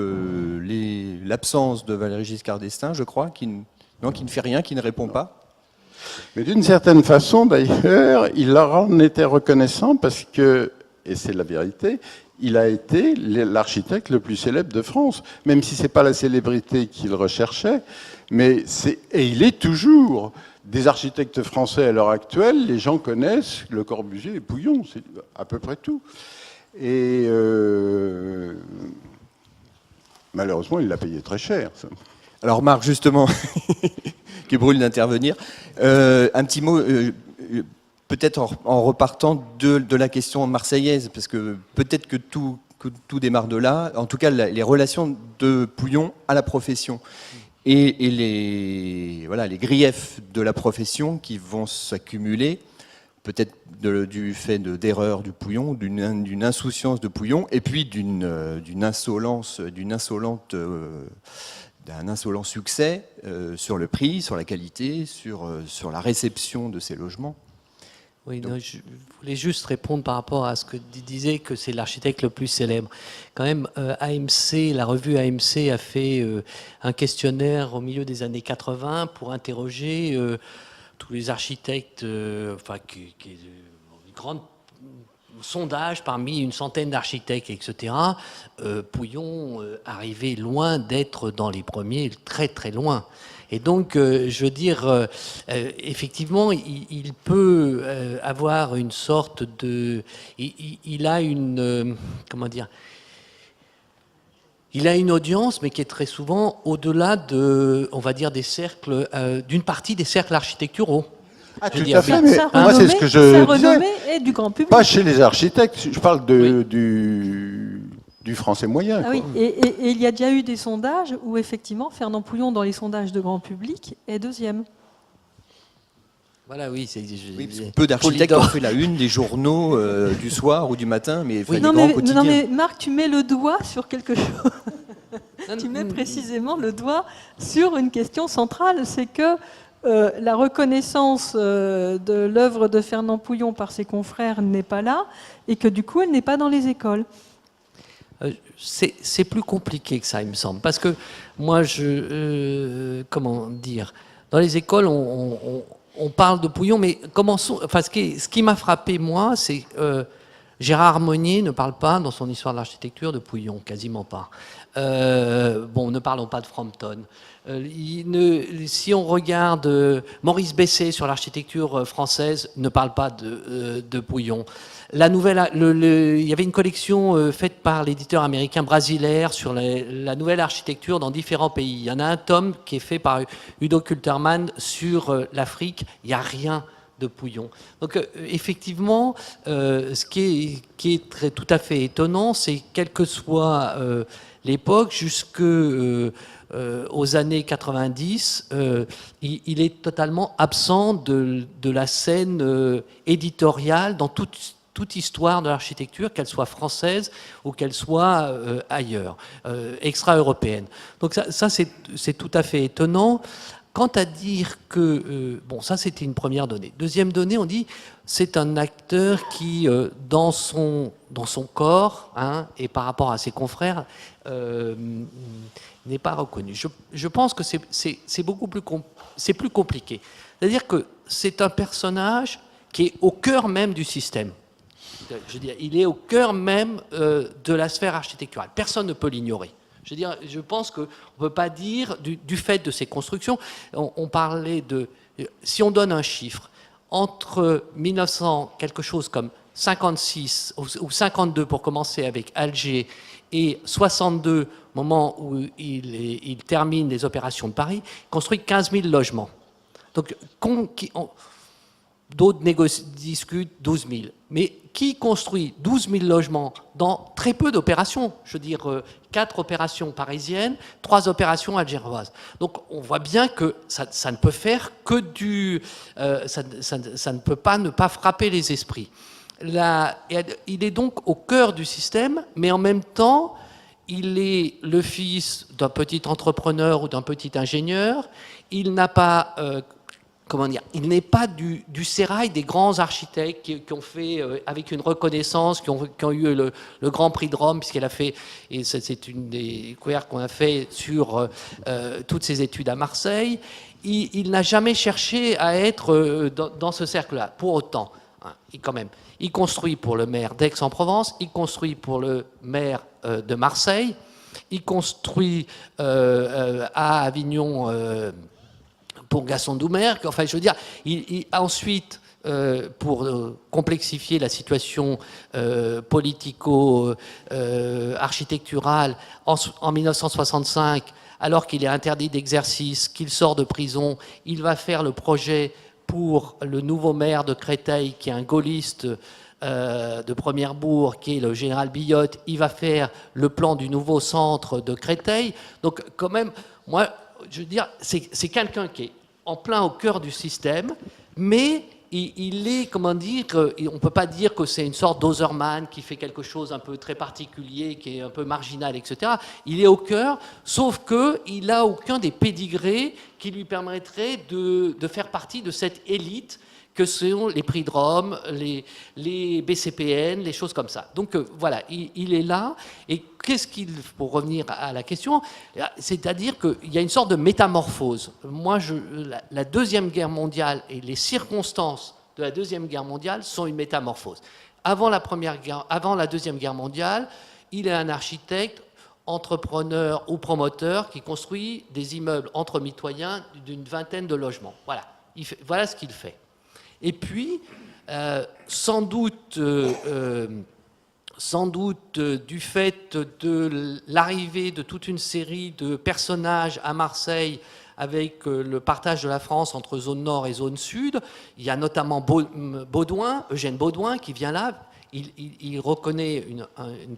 l'absence de Valéry Giscard d'Estaing, je crois, qui ne fait rien, qui ne répond pas. Mais d'une certaine façon, d'ailleurs, il leur en était reconnaissant parce que, et c'est la vérité, il a été l'architecte le plus célèbre de France, même si ce n'est pas la célébrité qu'il recherchait, et il est toujours. Des architectes français à l'heure actuelle, les gens connaissent Le Corbusier et Pouillon, c'est à peu près tout. Et malheureusement, il l'a payé très cher, ça. Alors Marc, justement, qui brûle d'intervenir, un petit mot, peut-être en repartant de la question marseillaise, parce que peut-être que tout démarre de là, en tout cas les relations de Pouillon à la profession. Et les griefs de la profession qui vont s'accumuler, peut-être du fait d'erreurs du Pouillon, d'une insouciance de Pouillon, et puis d'un insolent succès sur le prix, sur la qualité, sur la réception de ces logements. Oui, non, je voulais juste répondre par rapport à ce que tu disais, que c'est l'architecte le plus célèbre. Quand même, AMC, la revue AMC a fait un questionnaire au milieu des années 80 pour interroger tous les architectes, qui est un grand sondage parmi une centaine d'architectes, etc. Pouillon arrivait loin d'être dans les premiers, très très loin. Et donc, je veux dire, effectivement, il peut avoir une sorte de... Il a une... comment dire ? Il a une audience, mais qui est très souvent au-delà de, on va dire, des cercles, d'une partie des cercles architecturaux. Ah, tout à fait, mais moi, c'est ce que je renommée et du grand public. Pas chez les architectes, je parle du français moyen. Ah oui, et il y a déjà eu des sondages où, effectivement, Fernand Pouillon, dans les sondages de grand public, est deuxième. Voilà, oui. Peu d'architectes ont fait la une des journaux du soir ou du matin, mais oui, non, mais Marc, tu mets le doigt sur quelque chose. Tu mets précisément le doigt sur une question centrale, c'est que la reconnaissance de l'œuvre de Fernand Pouillon par ses confrères n'est pas là, et que du coup, elle n'est pas dans les écoles. C'est plus compliqué que ça, il me semble. Parce que moi, comment dire, dans les écoles, on parle de Pouillon, mais ce qui m'a frappé, moi, c'est Gérard Monnier ne parle pas, dans son histoire de l'architecture, de Pouillon, quasiment pas. Ne parlons pas de Frampton. Si on regarde Maurice Besset sur l'architecture française, ne parle pas de Pouillon. Il y avait une collection faite par l'éditeur américain Brasilaire sur la nouvelle architecture dans différents pays. Il y en a un tome qui est fait par Udo Kultermann sur l'Afrique. Il n'y a rien de Pouillon. Donc effectivement, ce qui est tout à fait étonnant, c'est quelle que soit l'époque, jusque aux années 90, il est totalement absent de la scène éditoriale dans toute histoire de l'architecture, qu'elle soit française ou qu'elle soit ailleurs, extra-européenne. Donc ça c'est tout à fait étonnant. Quant à dire que... bon, ça, c'était une première donnée. Deuxième donnée, on dit c'est un acteur qui, dans son corps, hein, et par rapport à ses confrères, n'est pas reconnu. Je pense que c'est beaucoup plus compliqué. C'est-à-dire que c'est un personnage qui est au cœur même du système. Je veux dire, il est au cœur même de la sphère architecturale. Personne ne peut l'ignorer. Je veux dire, je pense qu'on ne peut pas dire, du fait de ces constructions, on parlait de... Si on donne un chiffre, entre 1900, quelque chose comme 56 ou 52 pour commencer avec Alger, et 62, moment où il termine les opérations de Paris, il construit 15 000 logements. Donc, d'autres discutent 12 000. Mais qui construit 12 000 logements dans très peu d'opérations? Je veux dire, 4 opérations parisiennes, 3 opérations algéroises. Donc on voit bien que ça ne peut faire que du... ça ne peut pas ne pas frapper les esprits. Il est donc au cœur du système, mais en même temps, il est le fils d'un petit entrepreneur ou d'un petit ingénieur. Il n'a pas... comment dire, il n'est pas du sérail des grands architectes qui ont fait, avec une reconnaissance, qui ont eu le Grand Prix de Rome, puisqu'elle a fait, et c'est une des découvertes qu'on a fait sur toutes ses études à Marseille. Il n'a jamais cherché à être dans ce cercle-là. Pour autant, hein, il construit pour le maire d'Aix-en-Provence, il construit pour le maire de Marseille, il construit à Avignon... pour Gaston Doumer, enfin je veux dire, ensuite, pour complexifier la situation politico-architecturale, en 1965, alors qu'il est interdit d'exercice, qu'il sort de prison, il va faire le projet pour le nouveau maire de Créteil, qui est un gaulliste de Première-Bourg, qui est le général Billotte. Il va faire le plan du nouveau centre de Créteil. Donc quand même, moi... je veux dire, c'est quelqu'un qui est en plein au cœur du système, mais il est, comment dire, on ne peut pas dire que c'est une sorte d'Oserman qui fait quelque chose un peu très particulier, qui est un peu marginal, etc. Il est au cœur, sauf qu'il n'a aucun des pédigrés qui lui permettraient de faire partie de cette élite que sont les prix de Rome, les BCPN, les choses comme ça. Donc voilà, il est là. Et pour revenir à la question, c'est-à-dire qu'il y a une sorte de métamorphose. Moi, la Deuxième Guerre mondiale et les circonstances de la Deuxième Guerre mondiale sont une métamorphose. Avant la Deuxième Guerre mondiale, il est un architecte, entrepreneur ou promoteur qui construit des immeubles entre mitoyens d'une vingtaine de logements. Voilà, voilà ce qu'il fait. Et puis, sans doute du fait de l'arrivée de toute une série de personnages à Marseille avec le partage de la France entre zone nord et zone sud, il y a notamment Eugène Baudouin qui vient là. Il reconnaît une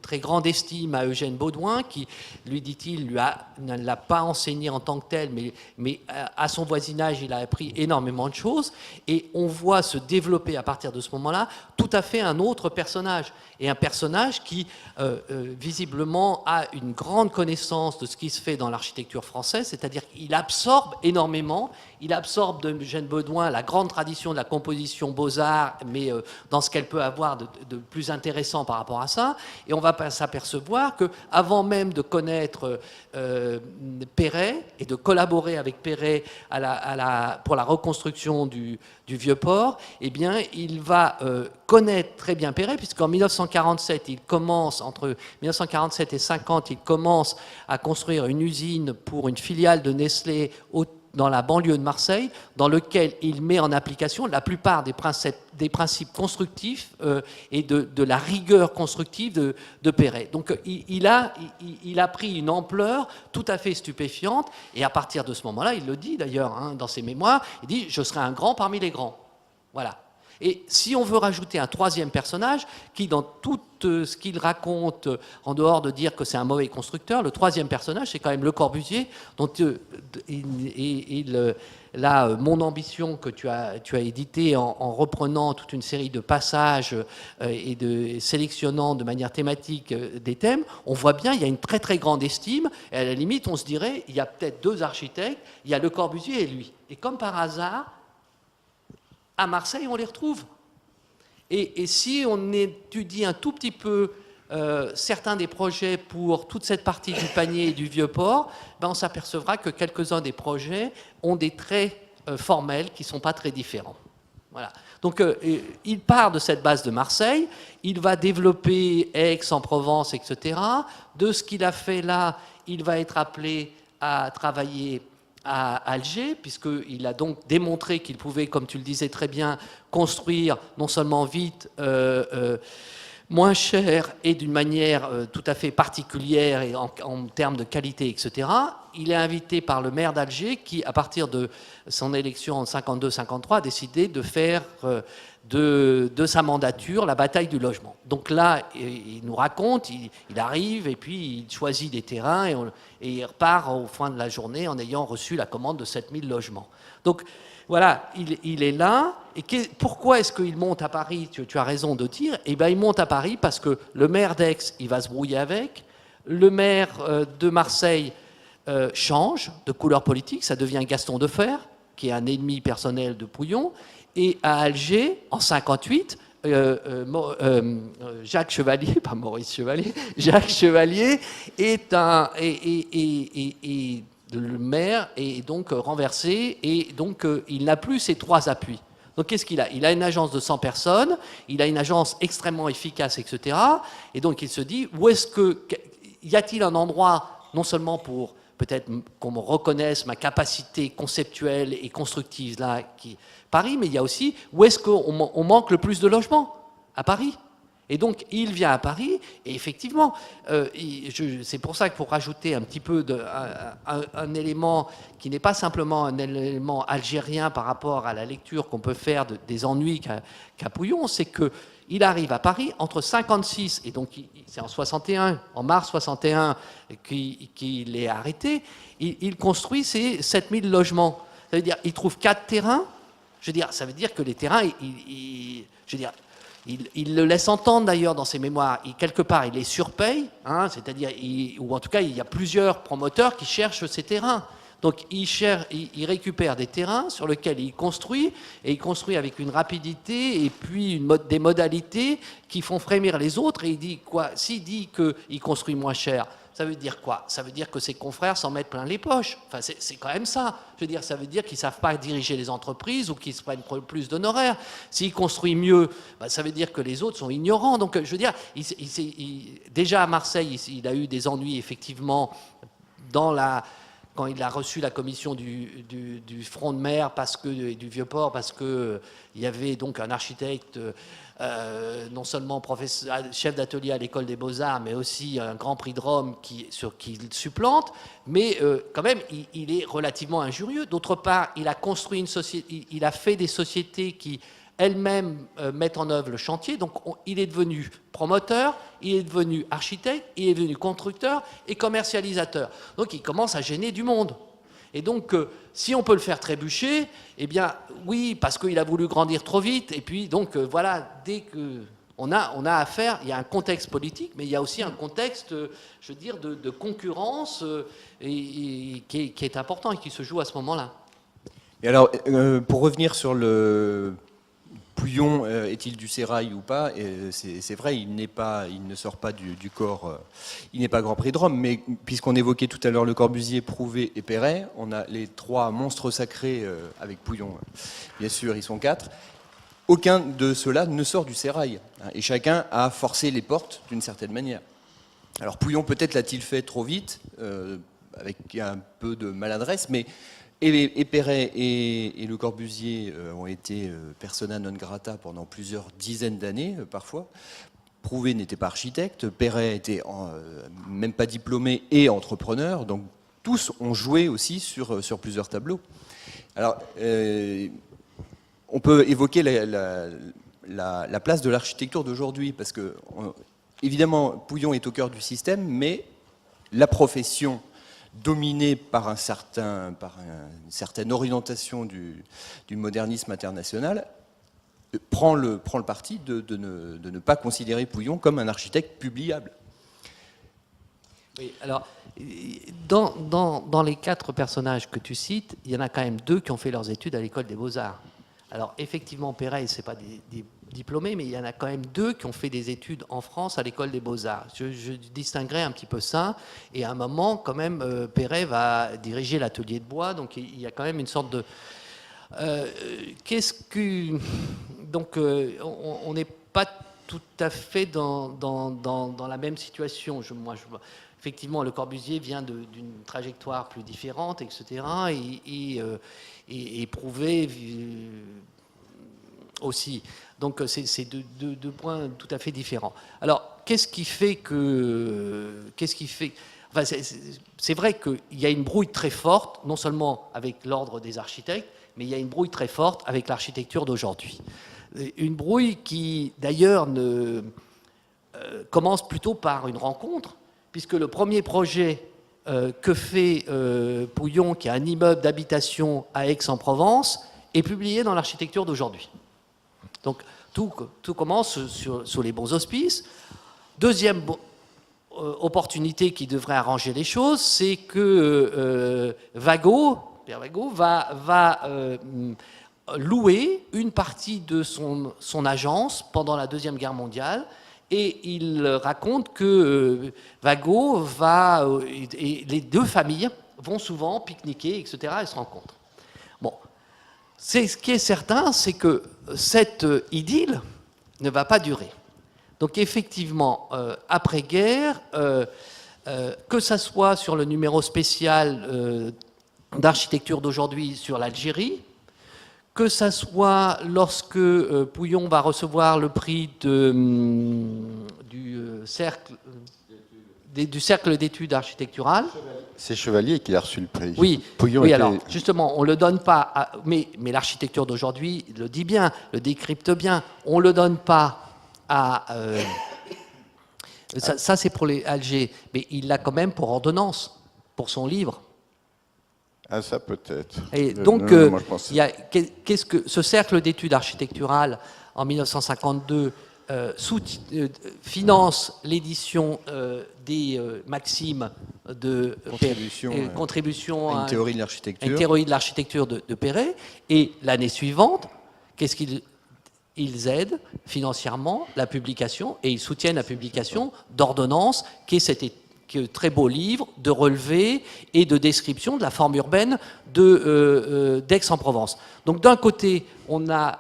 très grande estime à Eugène Baudouin, qui, lui dit-il, ne l'a pas enseigné en tant que tel, mais à son voisinage, il a appris énormément de choses. Et on voit se développer à partir de ce moment-là tout à fait un autre personnage. Et un personnage qui, visiblement, a une grande connaissance de ce qui se fait dans l'architecture française, c'est-à-dire qu'il absorbe énormément. Il absorbe de Eugène Baudouin la grande tradition de la composition beaux-arts, mais dans ce qu'elle peut avoir de plus intéressant par rapport à ça. Et on va s'apercevoir qu'avant même de connaître Perret et de collaborer avec Perret pour la reconstruction du Vieux-Port, eh bien, il va connaître très bien Perret, puisqu'en 1947, entre 1947 et 50, il commence à construire une usine pour une filiale de Nestlé dans la banlieue de Marseille, dans lequel il met en application la plupart des principes constructifs et de la rigueur constructive de Perret. Donc il a pris une ampleur tout à fait stupéfiante, et à partir de ce moment-là, il le dit d'ailleurs dans ses mémoires, il dit « je serai un grand parmi les grands ». Voilà. Et si on veut rajouter un troisième personnage, qui dans tout ce qu'il raconte, en dehors de dire que c'est un mauvais constructeur, le troisième personnage, c'est quand même Le Corbusier, dont là, Mon ambition, que tu as édité en reprenant toute une série de passages et de sélectionnant de manière thématique des thèmes, on voit bien, il y a une très très grande estime, et à la limite, on se dirait, il y a peut-être deux architectes, il y a Le Corbusier et lui. Et comme par hasard, à Marseille, on les retrouve. Et si on étudie un tout petit peu certains des projets pour toute cette partie du Panier et du Vieux-Port, ben on s'apercevra que quelques-uns des projets ont des traits formels qui ne sont pas très différents. Voilà. Donc il part de cette base de Marseille, il va développer Aix-en-Provence, etc. De ce qu'il a fait là, il va être appelé à travailler à Alger, puisqu'il a donc démontré qu'il pouvait, comme tu le disais très bien, construire non seulement vite, moins cher et d'une manière tout à fait particulière et en termes de qualité, etc. Il est invité par le maire d'Alger qui, à partir de son élection en 52-53, a décidé de faire de sa mandature la bataille du logement. Donc là, il nous raconte, il arrive et puis il choisit des terrains et il repart au fin de la journée en ayant reçu la commande de 7000 logements. Donc voilà, il est là. Et pourquoi est-ce qu'il monte à Paris? Tu as raison de dire. Eh bien, il monte à Paris parce que le maire d'Aix, il va se brouiller avec. Le maire de Marseille change de couleur politique. Ça devient Gaston Defferre, qui est un ennemi personnel de Pouillon. Et à Alger, en 58, Jacques Chevalier, pas Maurice Chevalier, Jacques Chevalier est le maire est donc renversé et donc il n'a plus ses trois appuis. Donc qu'est-ce qu'il a? Il a une agence de 100 personnes, il a une agence extrêmement efficace, etc. Et donc il se dit, y a-t-il un endroit, non seulement pour peut-être qu'on me reconnaisse ma capacité conceptuelle et constructive, là, Paris, mais il y a aussi, où est-ce qu'on manque le plus de logements? À Paris. Et donc, il vient à Paris, et effectivement, c'est pour ça que pour rajouter un petit peu un élément qui n'est pas simplement un élément algérien par rapport à la lecture qu'on peut faire des ennuis qu'a Pouillon, c'est qu'il arrive à Paris entre 56, et donc c'est en 61, en mars 61 qu'il est arrêté, il construit ses 7000 logements. Ça veut dire qu'il trouve 4 terrains. Je veux dire, ça veut dire que les terrains, il le laisse entendre d'ailleurs dans ses mémoires, quelque part il les surpaye, hein, c'est-à-dire, ou en tout cas il y a plusieurs promoteurs qui cherchent ces terrains. Donc il récupère des terrains sur lesquels il construit, et il construit avec une rapidité et puis des modalités qui font frémir les autres. Et il dit quoi? S'il dit qu'il construit moins cher, ça veut dire quoi? Ça veut dire que ses confrères s'en mettent plein les poches. Enfin, c'est quand même ça. Je veux dire, ça veut dire qu'ils ne savent pas diriger les entreprises ou qu'ils se prennent plus d'honoraires. S'il construit mieux, ça veut dire que les autres sont ignorants. Donc, je veux dire, déjà à Marseille, il a eu des ennuis, effectivement, quand il a reçu la commission du front de mer et du Vieux-Port, parce qu'il y avait donc un architecte, non seulement chef d'atelier à l'école des Beaux-Arts, mais aussi un grand prix de Rome qui le supplante, mais quand même, il est relativement injurieux. D'autre part, il a construit une société, il a fait des sociétés qui elles-mêmes mettent en œuvre le chantier. Donc il est devenu promoteur, il est devenu architecte, il est devenu constructeur et commercialisateur. Donc il commence à gêner du monde. Et donc si on peut le faire trébucher, eh bien oui, parce qu'il a voulu grandir trop vite. Et puis donc voilà, dès que on a affaire, il y a un contexte politique, mais il y a aussi un contexte, je veux dire, de concurrence qui est important et qui se joue à ce moment-là. Et alors, pour revenir sur le Pouillon, est-il du sérail ou pas? C'est vrai, il ne sort pas du corps, il n'est pas Grand Prix de Rome, mais puisqu'on évoquait tout à l'heure Le Corbusier, Prouvé et Perret, on a les trois monstres sacrés avec Pouillon. Bien sûr, ils sont 4. Aucun de ceux-là ne sort du sérail, hein, et chacun a forcé les portes d'une certaine manière. Alors Pouillon, peut-être l'a-t-il fait trop vite, avec un peu de maladresse, mais et Perret et Le Corbusier ont été persona non grata pendant plusieurs dizaines d'années, parfois. Prouvé n'était pas architecte, Perret était même pas diplômé et entrepreneur, donc tous ont joué aussi sur plusieurs tableaux. Alors, on peut évoquer la place de l'architecture d'aujourd'hui, parce que, évidemment, Pouillon est au cœur du système, mais la profession dominée par une certaine orientation du modernisme international prend le parti de ne pas considérer Pouillon comme un architecte publiable. Oui, alors, dans les 4 personnages que tu cites, il y en a quand même 2 qui ont fait leurs études à l'école des Beaux-Arts. Alors, effectivement, Perret, ce n'est pas des diplômés, mais il y en a quand même 2 qui ont fait des études en France à l'école des Beaux-Arts. Je distinguerais un petit peu ça. Et à un moment, quand même, Perret va diriger l'atelier de bois. Donc, il y a quand même une sorte de... Donc, on n'est pas tout à fait dans la même situation. Effectivement, Le Corbusier vient d'une trajectoire plus différente, etc. Et éprouvé aussi. Donc, c'est deux points tout à fait différents. Alors, qu'est-ce qui fait Enfin, c'est vrai qu'il y a une brouille très forte, non seulement avec l'ordre des architectes, mais il y a une brouille très forte avec l'architecture d'aujourd'hui. Une brouille qui, d'ailleurs, commence plutôt par une rencontre, puisque le premier projet que fait Pouillon, qui est un immeuble d'habitation à Aix-en-Provence, est publié dans l'architecture d'aujourd'hui. Donc, tout commence sous les bons auspices. Deuxième opportunité qui devrait arranger les choses, c'est que Pierre Vago va louer une partie de son agence pendant la Deuxième Guerre mondiale, et il raconte que Vago et les 2 familles vont souvent pique-niquer, etc., et se rencontrent. Bon, ce qui est certain, c'est que cette idylle ne va pas durer. Donc effectivement, après-guerre, que ça soit sur le numéro spécial d'architecture d'aujourd'hui sur l'Algérie, que ça soit lorsque Pouillon va recevoir le prix du cercle d'études architecturales. C'est Chevalier qui a reçu le prix. Oui, Pouillon oui était... alors, justement, on ne le donne pas, mais l'architecture d'aujourd'hui le dit bien, le décrypte bien, on ne le donne pas à... ça c'est pour les Alger, mais il l'a quand même pour ordonnance, pour son livre. Ah, ça peut-être. Et donc, moi, je pense... qu'est-ce que ce cercle d'études architecturales en 1952 finance l'édition des maximes de contribution à une théorie de l'architecture de Perret. Et l'année suivante, qu'est-ce qu'ils aident financièrement la publication, et ils soutiennent la publication d'Ordonnance, qui est cet très beau livre de relevés et de description de la forme urbaine d'Aix-en-Provence. Donc d'un côté, on a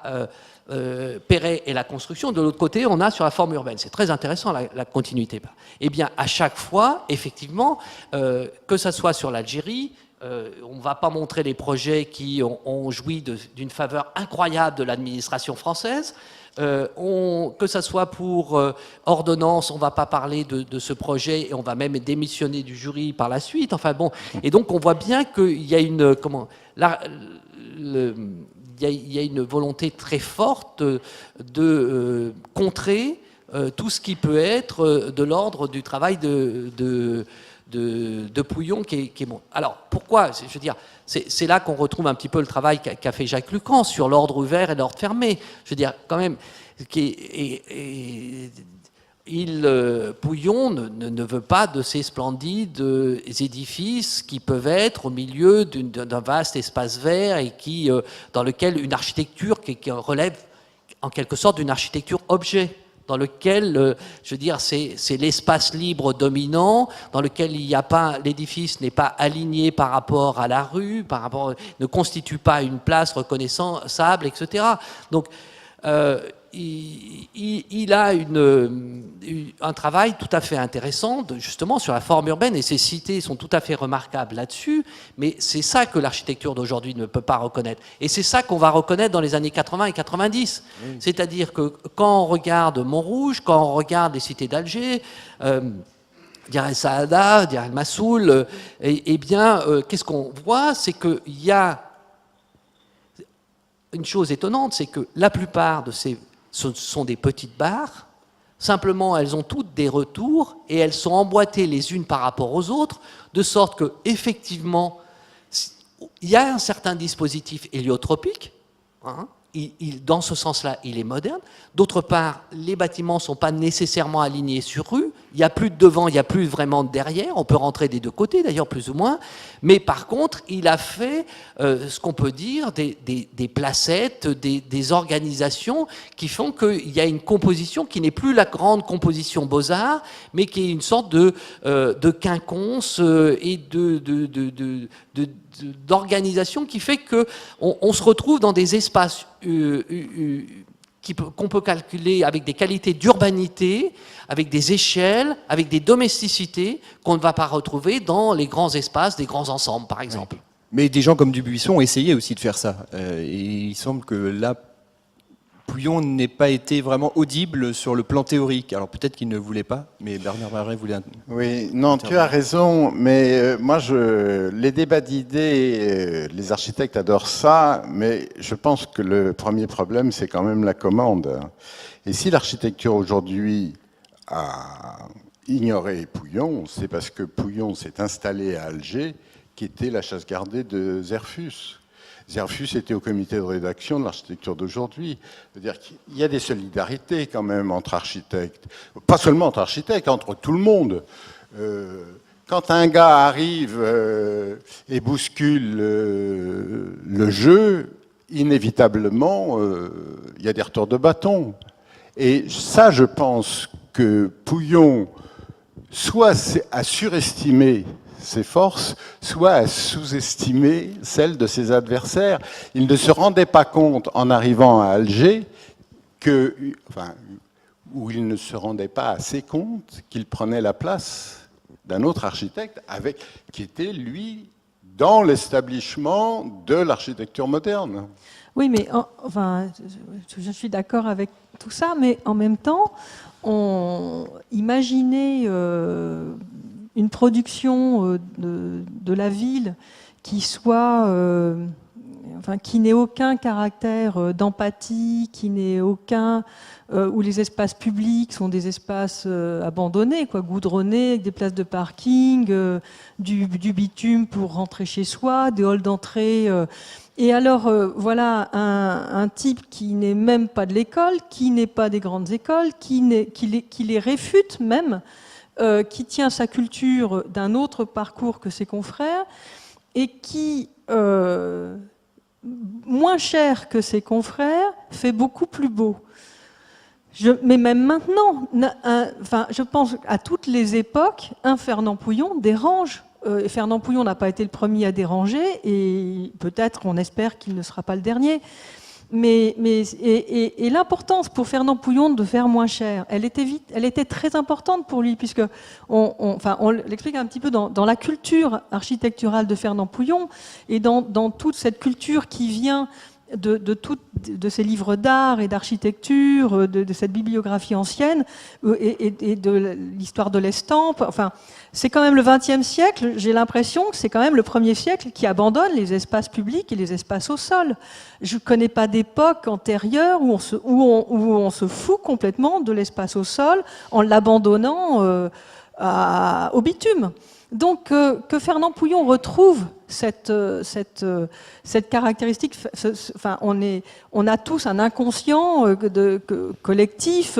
Perret et la construction, de l'autre côté, on a sur la forme urbaine. C'est très intéressant, la continuité. Eh bien, à chaque fois, effectivement, que ce soit sur l'Algérie, on ne va pas montrer les projets qui ont joui d'une faveur incroyable de l'administration française. Que ça soit pour ordonnance, on ne va pas parler de ce projet, et on va même démissionner du jury par la suite. Enfin bon, et donc on voit bien qu'il y a une il y a une volonté très forte de contrer tout ce qui peut être de l'ordre du travail de Pouillon qui est bon. Alors pourquoi, je veux dire, c'est là qu'on retrouve un petit peu le travail qu'a fait Jacques Lucan sur l'ordre ouvert et l'ordre fermé. Je veux dire, quand même, Pouillon ne veut pas de ces splendides édifices qui peuvent être au milieu d'un vaste espace vert et dans lequel une architecture qui relève en quelque sorte d'une architecture objet, dans lequel, je veux dire, c'est l'espace libre dominant, dans lequel l'édifice n'est pas aligné par rapport à la rue, ne constitue pas une place reconnaissable, etc. Donc, il a un travail tout à fait intéressant justement sur la forme urbaine, et ses cités sont tout à fait remarquables là-dessus, mais c'est ça que l'architecture d'aujourd'hui ne peut pas reconnaître, et c'est ça qu'on va reconnaître dans les années 80 et 90. Oui. C'est-à-dire que quand on regarde Montrouge, quand on regarde les cités d'Alger, Deir el-Saada, Deir el-Massoul, eh bien, qu'est-ce qu'on voit? C'est qu'il y a une chose étonnante, c'est que la plupart de ce sont des petites barres. Simplement, elles ont toutes des retours et elles sont emboîtées les unes par rapport aux autres, de sorte que effectivement, il y a un certain dispositif héliotropique. Hein, dans ce sens-là, il est moderne. D'autre part, les bâtiments ne sont pas nécessairement alignés sur rue. Il n'y a plus de devant, il n'y a plus vraiment de derrière. On peut rentrer des deux côtés, d'ailleurs, plus ou moins. Mais par contre, il a fait ce qu'on peut dire des placettes, des organisations qui font qu'il y a une composition qui n'est plus la grande composition Beaux-Arts, mais qui est une sorte de quinconce et d'organisation qui fait qu'on se retrouve dans des espaces qu'on peut calculer avec des qualités d'urbanité, avec des échelles, avec des domesticités qu'on ne va pas retrouver dans les grands espaces des grands ensembles, par exemple. Oui. Mais des gens comme Dubuisson ont essayé aussi de faire ça. Et il semble que là, Pouillon n'ait pas été vraiment audible sur le plan théorique. Alors peut-être qu'il ne voulait pas, mais Bernard Marais voulait... Oui, non, tu as raison, mais moi, les débats d'idées, les architectes adorent ça, mais je pense que le premier problème, c'est quand même la commande. Et si l'architecture aujourd'hui a ignoré Pouillon, c'est parce que Pouillon s'est installé à Alger, qui était la chasse gardée de Zerfus. Zerfus était au comité de rédaction de l'architecture d'aujourd'hui. C'est-à-dire qu'il y a des solidarités quand même entre architectes. Pas seulement entre architectes, entre tout le monde. Quand un gars arrive et bouscule le jeu, inévitablement, il y a des retours de bâton. Et ça, je pense que Pouillon soit a surestimé ses forces, soit à sous-estimer celles de ses adversaires. Il ne se rendait pas compte, en arrivant à Alger, où il ne se rendait pas assez compte qu'il prenait la place d'un autre architecte, qui était, lui, dans l'établissement de l'architecture moderne. Oui, mais je suis d'accord avec tout ça, mais en même temps, imaginez une production de la ville qui soit, qui n'ait aucun caractère d'empathie, qui n'ait aucun, où les espaces publics sont des espaces abandonnés, goudronnés, avec des places de parking, du bitume pour rentrer chez soi, des halls d'entrée. Et alors, voilà un type qui n'est même pas de l'école, qui n'est pas des grandes écoles, qui les réfute même, qui tient sa culture d'un autre parcours que ses confrères et qui, moins cher que ses confrères, fait beaucoup plus beau. Mais même maintenant, je pense à toutes les époques, un Fernand Pouillon dérange. Fernand Pouillon n'a pas été le premier à déranger et peut-être, on espère qu'il ne sera pas le dernier. Et l'importance pour Fernand Pouillon de faire moins cher, elle était très importante pour lui, puisque on l'explique un petit peu dans la culture architecturale de Fernand Pouillon et dans toute cette culture qui vient de ces livres d'art et d'architecture, de cette bibliographie ancienne et de l'histoire de l'estampe. Enfin, c'est quand même le XXe siècle, j'ai l'impression que c'est quand même le premier siècle qui abandonne les espaces publics et les espaces au sol. Je ne connais pas d'époque antérieure où on se fout complètement de l'espace au sol en l'abandonnant au bitume. Donc, que Fernand Pouillon retrouve cette caractéristique, on a tous un inconscient collectif,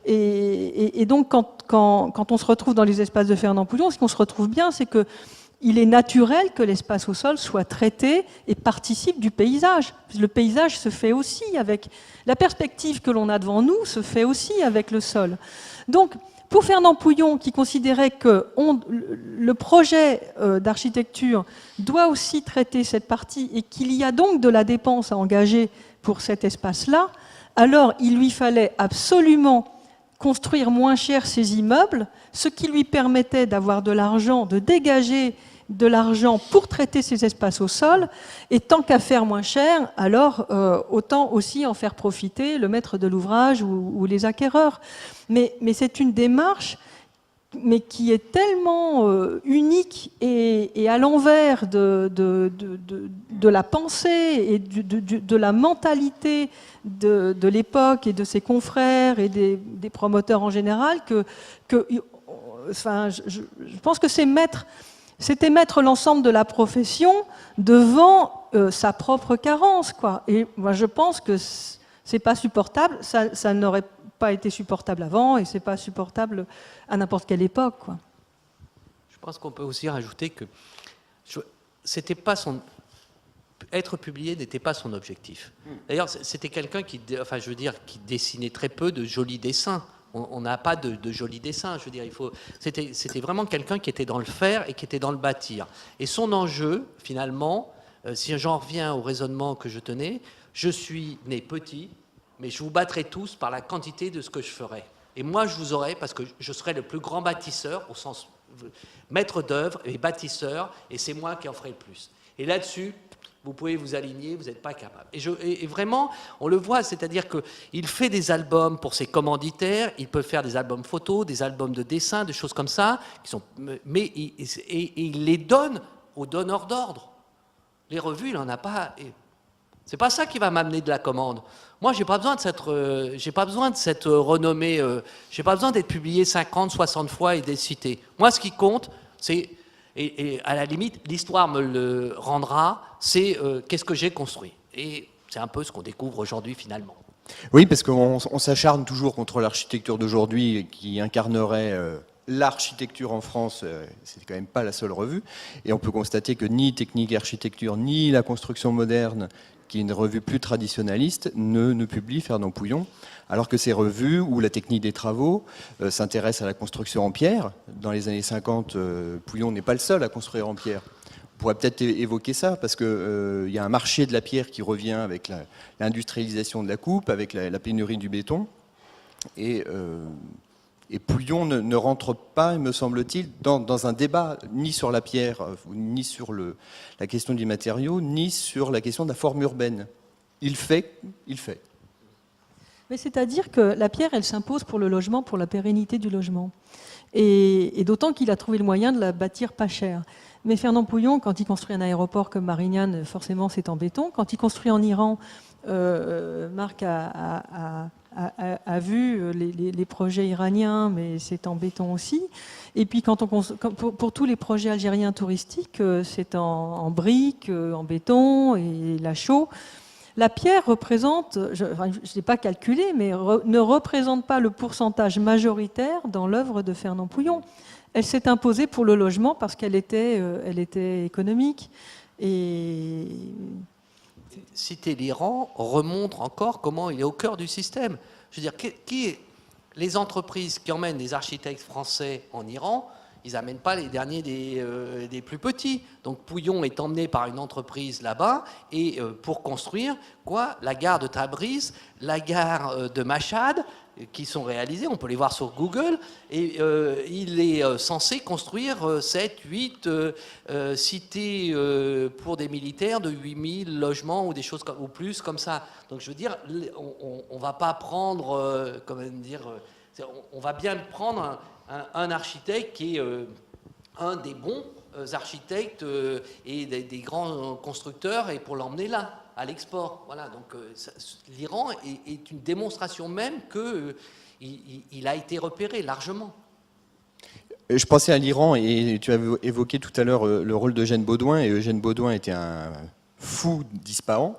et donc quand on se retrouve dans les espaces de Fernand Pouillon, ce qu'on se retrouve bien, c'est qu'il est naturel que l'espace au sol soit traité et participe du paysage. Le paysage se fait aussi avec la perspective que l'on a devant nous, se fait aussi avec le sol. Donc, pour Fernand Pouillon, qui considérait que le projet d'architecture doit aussi traiter cette partie et qu'il y a donc de la dépense à engager pour cet espace-là, alors il lui fallait absolument construire moins cher ses immeubles, ce qui lui permettait d'avoir de l'argent, de dégager de l'argent pour traiter ces espaces au sol, et tant qu'à faire moins cher, alors autant aussi en faire profiter le maître de l'ouvrage ou les acquéreurs. Mais c'est une démarche mais qui est tellement unique et à l'envers de la pensée et de la mentalité de l'époque et de ses confrères et des promoteurs en général enfin, je pense que c'était mettre l'ensemble de la profession devant sa propre carence, quoi. Et moi, je pense que c'est pas supportable. Ça n'aurait pas été supportable avant, et c'est pas supportable à n'importe quelle époque, quoi. Je pense qu'on peut aussi rajouter que c'était pas être publié n'était pas son objectif. D'ailleurs, c'était quelqu'un qui dessinait très peu de jolis dessins. On n'a pas de jolis dessins, je veux dire. C'était vraiment quelqu'un qui était dans le faire et qui était dans le bâtir. Et son enjeu, finalement, si j'en reviens au raisonnement que je tenais, je suis né petit, mais je vous battrai tous par la quantité de ce que je ferai. Et moi, je vous aurai parce que je serai le plus grand bâtisseur, au sens maître d'œuvre et bâtisseur, et c'est moi qui en ferai le plus. Et là-dessus, vous pouvez vous aligner, vous n'êtes pas capable. Et vraiment, on le voit, c'est-à-dire qu'il fait des albums pour ses commanditaires, il peut faire des albums photos, des albums de dessin, des choses comme ça, mais il les donne aux donneurs d'ordre. Les revues, il n'en a pas. C'est pas ça qui va m'amener de la commande. Moi, j'ai pas besoin de cette renommée, j'ai pas besoin d'être publié 50, 60 fois et d'être cité. Moi, ce qui compte, c'est, et à la limite, l'histoire me le rendra, c'est qu'est-ce que j'ai construit. Et c'est un peu ce qu'on découvre aujourd'hui, finalement. Oui, parce qu'on s'acharne toujours contre l'architecture d'aujourd'hui qui incarnerait l'architecture en France. C'est quand même pas la seule revue. Et on peut constater que ni Technique et Architecture, ni La Construction Moderne, qui est une revue plus traditionnaliste, ne publie Fernand Pouillon, alors que ces revues, où la technique des travaux s'intéresse à la construction en pierre. Dans les années 50, Pouillon n'est pas le seul à construire en pierre. On pourrait peut-être évoquer ça, parce qu'il y a un marché de la pierre qui revient avec l'industrialisation de la coupe, avec la pénurie du béton. Et Pouillon ne rentre pas, me semble-t-il, dans un débat ni sur la pierre, ni sur la question du matériau, ni sur la question de la forme urbaine. Il fait. Mais c'est-à-dire que la pierre, elle s'impose pour le logement, pour la pérennité du logement. Et d'autant qu'il a trouvé le moyen de la bâtir pas cher. Mais Fernand Pouillon, quand il construit un aéroport comme Marignane, forcément c'est en béton. Quand il construit en Iran, Marc a vu les projets iraniens, mais c'est en béton aussi. Et puis pour tous les projets algériens touristiques, c'est en briques, en béton et la chaux. La pierre représente, je n'ai pas calculé, mais ne représente pas le pourcentage majoritaire dans l'œuvre de Fernand Pouillon. Elle s'est imposée pour le logement parce qu'elle était économique. Et Citer l'Iran remontre encore comment il est au cœur du système. Je veux dire, les entreprises qui emmènent des architectes français en Iran, ils n'amènent pas les derniers des plus petits. Donc Pouillon est emmené par une entreprise là-bas et pour construire la gare de Tabriz, la gare de Mashhad, qui sont réalisées, on peut les voir sur Google, et il est censé construire 7, 8 cités pour des militaires de 8000 logements ou des choses ou plus comme ça. Donc je veux dire, on ne va pas prendre, on va bien prendre un architecte qui est un des bons architectes et des grands constructeurs et pour l'emmener là, à l'export. Voilà, donc l'Iran est une démonstration même qu'il a été repéré largement. Je pensais à l'Iran et tu as évoqué tout à l'heure le rôle d'Eugène Baudouin, et Eugène Baudouin était un fou d'Ispahan.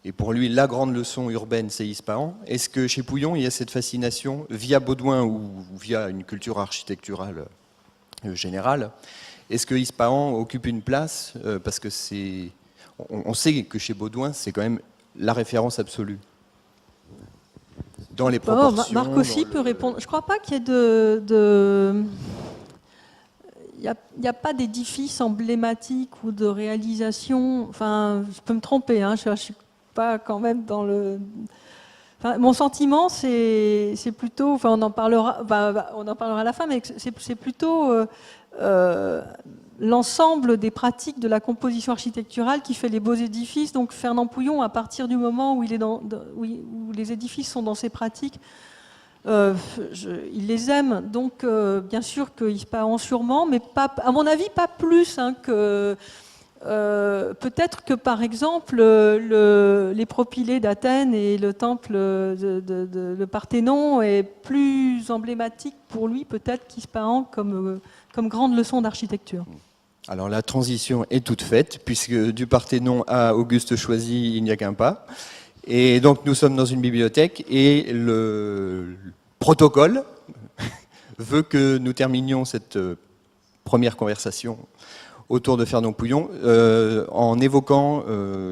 Et pour lui, la grande leçon urbaine, c'est Ispahan. Est-ce que chez Pouillon, il y a cette fascination, via Baudouin ou via une culture architecturale générale, est-ce que Ispahan occupe une place parce que on sait que chez Baudouin, c'est quand même la référence absolue. Dans les proportions... Marc aussi peut répondre. Je ne crois pas qu'il y ait Il n'y a pas d'édifice emblématique ou de réalisation. Enfin, je peux me tromper, hein, je ne suis pas quand même dans le... Enfin, mon sentiment, c'est plutôt... Enfin, on en parlera à la fin, mais c'est plutôt l'ensemble des pratiques de la composition architecturale qui fait les beaux édifices. Donc Fernand Pouillon, à partir du moment où, où les édifices sont dans ces pratiques, il les aime, donc bien sûr qu'il se peint sûrement, mais pas, à mon avis, pas plus que... peut-être que par exemple les propylées d'Athènes et le temple le Parthénon est plus emblématique pour lui peut-être qu'Ispahan comme grande leçon d'architecture. Alors la transition est toute faite, puisque du Parthénon à Auguste Choisy, il n'y a qu'un pas. Et donc nous sommes dans une bibliothèque et le protocole veut que nous terminions cette première conversation autour de Fernand Pouillon, en évoquant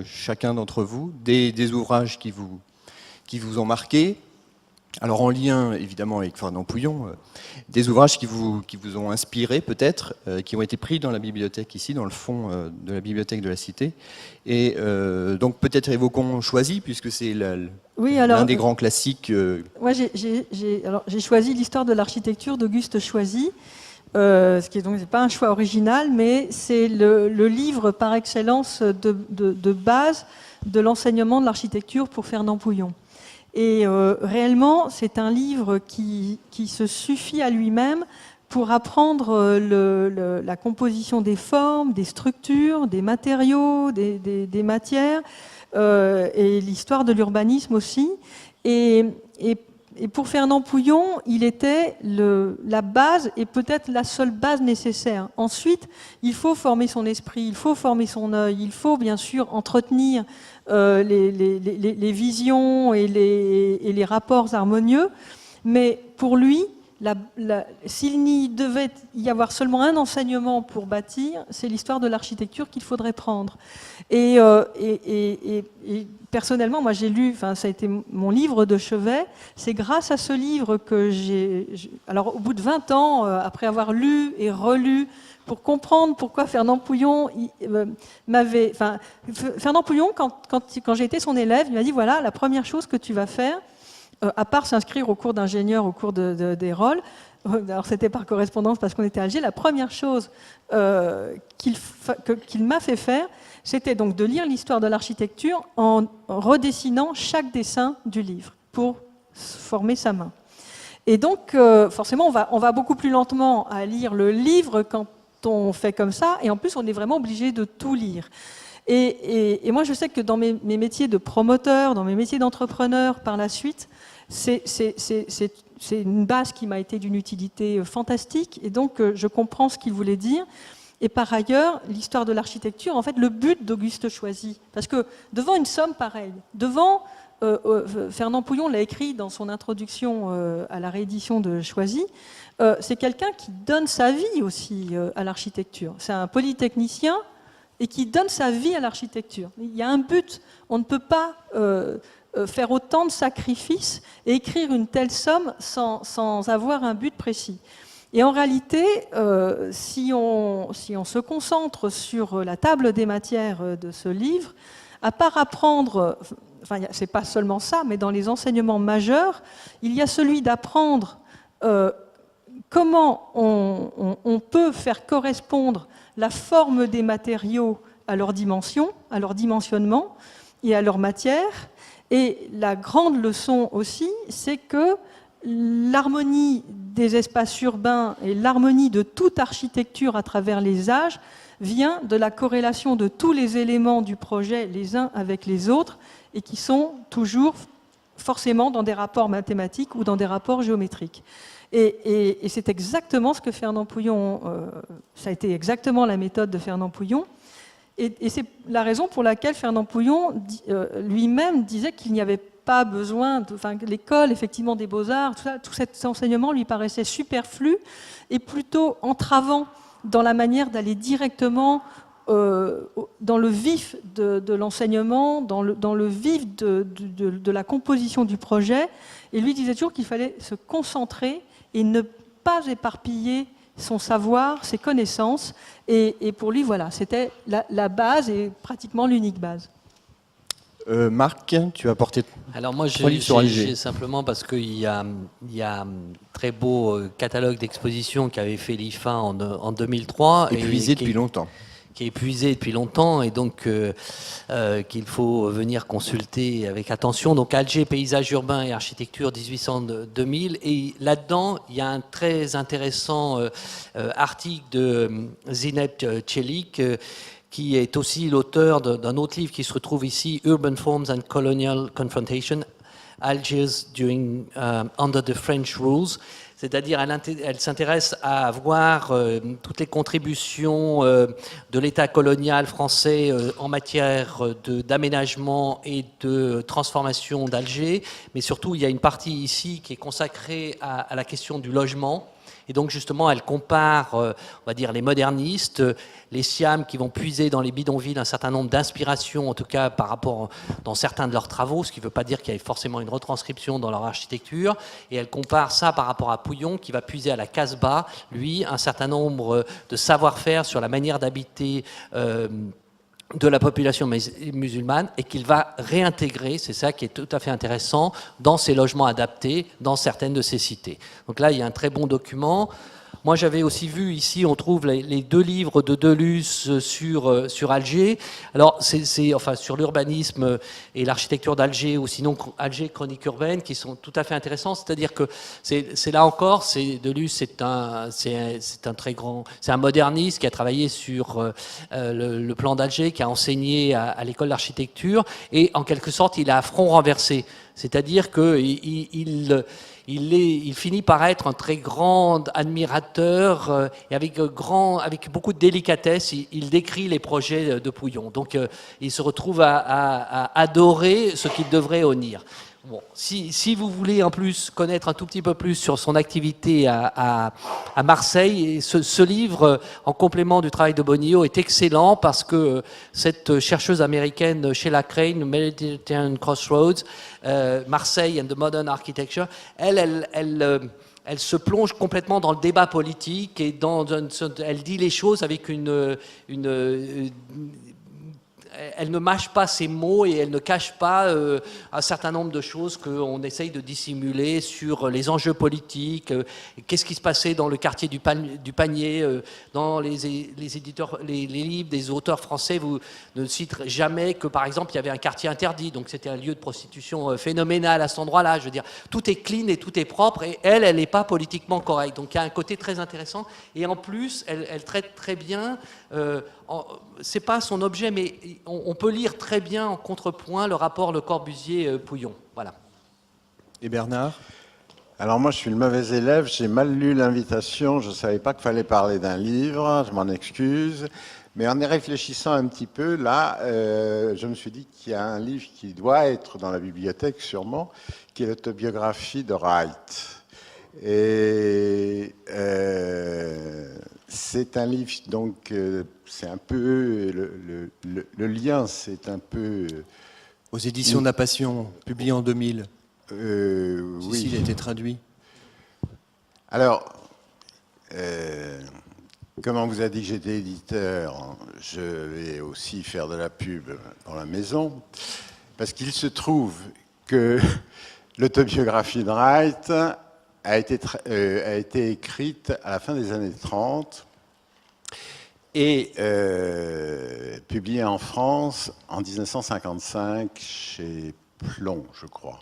chacun d'entre vous des ouvrages qui vous ont marqué. Alors en lien évidemment avec Fernand Pouillon, des ouvrages qui vous ont inspiré peut-être, qui ont été pris dans la bibliothèque ici, dans le fond de la bibliothèque de la Cité. Et donc peut-être évoquons Choisy, puisque c'est l'un des grands classiques. Moi j'ai choisi l'histoire de l'architecture d'Auguste Choisy. Ce qui est donc pas un choix original, mais c'est le livre par excellence de base de l'enseignement de l'architecture pour Fernand Pouillon. Et réellement, c'est un livre qui se suffit à lui-même pour apprendre la composition des formes, des structures, des matériaux, des matières, et l'histoire de l'urbanisme aussi. Et pour Fernand Pouillon, il était la base et peut-être la seule base nécessaire. Ensuite, il faut former son esprit, il faut former son œil, il faut bien sûr entretenir les visions et les rapports harmonieux. Mais pour lui, s'il n'y devait y avoir seulement un enseignement pour bâtir, c'est l'histoire de l'architecture qu'il faudrait prendre. Et personnellement, moi j'ai lu, ça a été mon livre de chevet, c'est grâce à ce livre que alors au bout de 20 ans, après avoir lu et relu, pour comprendre pourquoi Fernand Pouillon Fernand Pouillon, quand j'ai été son élève, il m'a dit, voilà, la première chose que tu vas faire, à part s'inscrire au cours d'ingénieur, au cours des rôles, alors c'était par correspondance parce qu'on était à Alger, la première chose qu'il m'a fait faire, c'était donc de lire l'histoire de l'architecture en redessinant chaque dessin du livre pour former sa main. Et donc, forcément, on va beaucoup plus lentement à lire le livre quand on fait comme ça, et en plus, on est vraiment obligé de tout lire. Et moi, je sais que dans mes métiers de promoteur, dans mes métiers d'entrepreneur par la suite, c'est une base qui m'a été d'une utilité fantastique, et donc je comprends ce qu'il voulait dire. Et par ailleurs, l'histoire de l'architecture, en fait, le but d'Auguste Choisy, parce que devant une somme pareille, Fernand Pouillon l'a écrit dans son introduction à la réédition de Choisy, c'est quelqu'un qui donne sa vie aussi à l'architecture. C'est un polytechnicien et qui donne sa vie à l'architecture. Il y a un but. On ne peut pas faire autant de sacrifices et écrire une telle somme sans avoir un but précis. Et en réalité, si on se concentre sur la table des matières de ce livre, à part apprendre, c'est pas seulement ça, mais dans les enseignements majeurs, il y a celui d'apprendre comment on peut faire correspondre la forme des matériaux à leur dimension, à leur dimensionnement et à leur matière. Et la grande leçon aussi, c'est que l'harmonie des espaces urbains et l'harmonie de toute architecture à travers les âges vient de la corrélation de tous les éléments du projet les uns avec les autres et qui sont toujours forcément dans des rapports mathématiques ou dans des rapports géométriques. Et c'est exactement ce que Fernand Pouillon, ça a été exactement la méthode de Fernand Pouillon. Et c'est la raison pour laquelle Fernand Pouillon lui-même disait qu'il n'y avait pas besoin, l'école effectivement des beaux-arts, tout cet enseignement lui paraissait superflu et plutôt entravant dans la manière d'aller directement dans le vif de l'enseignement, dans le vif de la composition du projet. Et lui disait toujours qu'il fallait se concentrer et ne pas éparpiller son savoir, ses connaissances. Et pour lui, voilà, c'était la base et pratiquement l'unique base. Marc, tu as apporté Alors moi, j'ai simplement parce qu'il y a un très beau catalogue d'expositions qu'avait fait l'IFA en 2003. Épuisé depuis longtemps. qui est épuisé depuis longtemps et donc qu'il faut venir consulter avec attention. Donc Alger, paysage urbain et architecture 1800-2000. Et là-dedans, il y a un très intéressant article de Zineb Çelik, qui est aussi l'auteur d'un autre livre qui se retrouve ici, Urban Forms and Colonial Confrontation, Algiers during, under the French Rules. C'est-à-dire, elle s'intéresse à voir toutes les contributions de l'État colonial français en matière d'aménagement et de transformation d'Alger. Mais surtout, il y a une partie ici qui est consacrée à la question du logement. Et donc, justement, elle compare, on va dire, les modernistes, les Siam qui vont puiser dans les bidonvilles un certain nombre d'inspirations, en tout cas par rapport dans certains de leurs travaux, ce qui ne veut pas dire qu'il y ait forcément une retranscription dans leur architecture. Et elle compare ça par rapport à Pouillon, qui va puiser à la Casbah, lui, un certain nombre de savoir-faire sur la manière d'habiter de la population musulmane et qu'il va réintégrer, c'est ça qui est tout à fait intéressant, dans ces logements adaptés, dans certaines de ces cités. Donc là, il y a un très bon document. Moi, j'avais aussi vu ici, on trouve les deux livres de Delus sur Alger. Alors, enfin, sur l'urbanisme et l'architecture d'Alger, ou sinon Alger, chronique urbaine, qui sont tout à fait intéressants. C'est-à-dire que c'est là encore, Delus, c'est un très grand, c'est un moderniste qui a travaillé sur le plan d'Alger, qui a enseigné à l'école d'architecture, et en quelque sorte, il a front renversé. C'est-à-dire qu'il finit par être un très grand admirateur et avec beaucoup de délicatesse, il décrit les projets de Pouillon. Donc il se retrouve à adorer ce qu'il devrait honnir. Bon, si vous voulez en plus connaître un tout petit peu plus sur son activité à Marseille, ce livre, en complément du travail de Bonillo, est excellent parce que cette chercheuse américaine Sheila Crane, Mediterranean Crossroads, Marseille and the Modern Architecture, elle se plonge complètement dans le débat politique et elle dit les choses avec elle ne mâche pas ses mots et elle ne cache pas un certain nombre de choses qu'on essaye de dissimuler sur les enjeux politiques, qu'est-ce qui se passait dans le quartier du Panier, dans les livres des auteurs français, vous ne citerez jamais que, par exemple, il y avait un quartier interdit, donc c'était un lieu de prostitution phénoménal à cet endroit-là. Je veux dire, tout est clean et tout est propre, et elle n'est pas politiquement correcte. Donc il y a un côté très intéressant, et en plus, elle traite très bien... c'est pas son objet, mais on peut lire très bien en contrepoint le rapport Le Corbusier-Pouillon. Voilà. Et Bernard ? Alors moi, je suis le mauvais élève, j'ai mal lu l'invitation, je ne savais pas qu'il fallait parler d'un livre, je m'en excuse. Mais en y réfléchissant un petit peu, là, je me suis dit qu'il y a un livre qui doit être dans la bibliothèque, sûrement, qui est l'autobiographie de Wright. Et c'est un livre, donc c'est un peu, le lien, c'est un peu... Aux éditions de la Passion, publié en 2000. Oui. Il a été traduit. Alors, comme on vous a dit que j'étais éditeur, je vais aussi faire de la pub dans la maison, parce qu'il se trouve que l'autobiographie de Wright a été écrite à la fin des années 30 et publiée en France en 1955 chez Plon, je crois.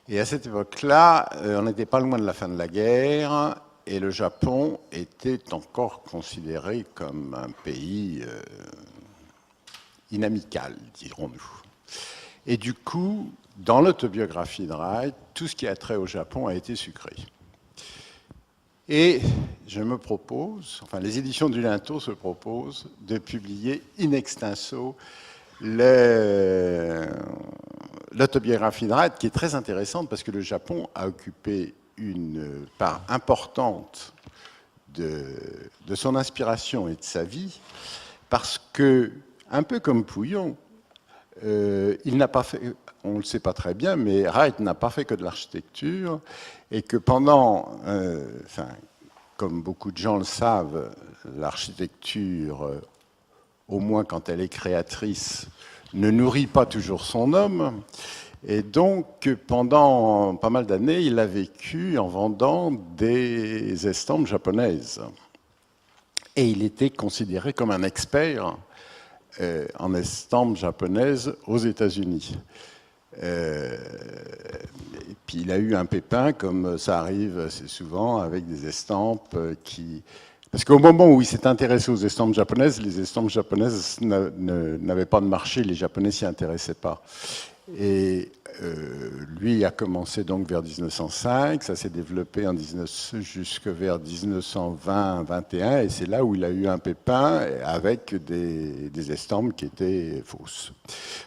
Et à cette époque-là, on n'était pas loin de la fin de la guerre et le Japon était encore considéré comme un pays inamical, dirons-nous. Et du coup, dans l'autobiographie de Wright, tout ce qui a trait au Japon a été sucré. Et je me propose, enfin les éditions du Linteau se proposent de publier in extenso l'autobiographie de Wright, qui est très intéressante parce que le Japon a occupé une part importante de son inspiration et de sa vie, parce que, un peu comme Pouillon, il n'a pas fait, on ne le sait pas très bien, mais Wright n'a pas fait que de l'architecture, et que pendant, comme beaucoup de gens le savent, l'architecture, au moins quand elle est créatrice, ne nourrit pas toujours son homme. Et donc, pendant pas mal d'années, il a vécu en vendant des estampes japonaises. Et il était considéré comme un expert en estampes japonaises aux États-Unis. Et puis il a eu un pépin, comme ça arrive assez souvent, avec des estampes qui... Parce qu'au moment où il s'est intéressé aux estampes japonaises, les estampes japonaises n'avaient pas de marché, les Japonais s'y intéressaient pas. Et lui a commencé donc vers 1905, ça s'est développé jusque vers 1920-21, et c'est là où il a eu un pépin avec des estampes qui étaient fausses.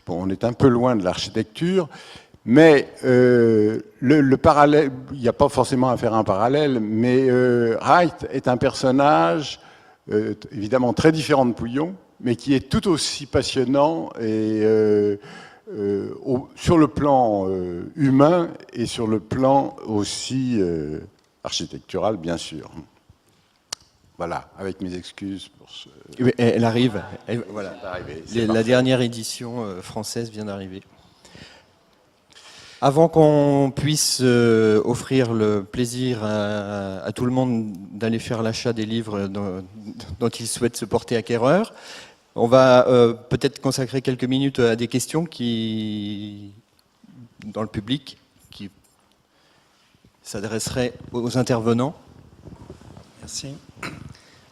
Bon, on est un peu loin de l'architecture, mais le parallèle, il n'y a pas forcément à faire un parallèle, mais Wright est un personnage évidemment très différent de Pouillon, mais qui est tout aussi passionnant et sur le plan humain et sur le plan aussi architectural, bien sûr. Voilà, avec mes excuses pour ce... Oui, elle arrive. Voilà. C'est La dernière édition française vient d'arriver. Avant qu'on puisse offrir le plaisir à tout le monde d'aller faire l'achat des livres dont ils souhaitent se porter acquéreurs, on va peut-être consacrer quelques minutes à des questions dans le public qui s'adresseraient aux intervenants. Merci.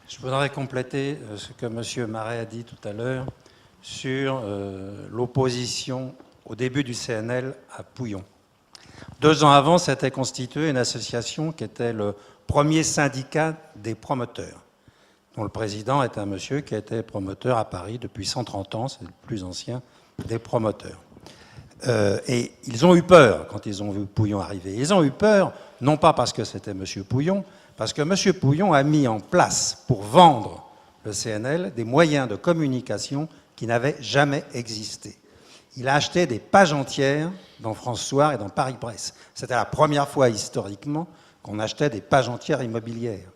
Je voudrais compléter ce que M. Marais a dit tout à l'heure sur l'opposition au début du CNL à Pouillon. 2 ans avant, s'était constituée une association qui était le premier syndicat des promoteurs, dont le président est un monsieur qui a été promoteur à Paris depuis 130 ans, c'est le plus ancien des promoteurs. Et ils ont eu peur quand ils ont vu Pouillon arriver. Ils ont eu peur, non pas parce que c'était M. Pouillon, parce que M. Pouillon a mis en place, pour vendre le CNL, des moyens de communication qui n'avaient jamais existé. Il a acheté des pages entières dans France Soir et dans Paris Presse. C'était la première fois historiquement qu'on achetait des pages entières immobilières.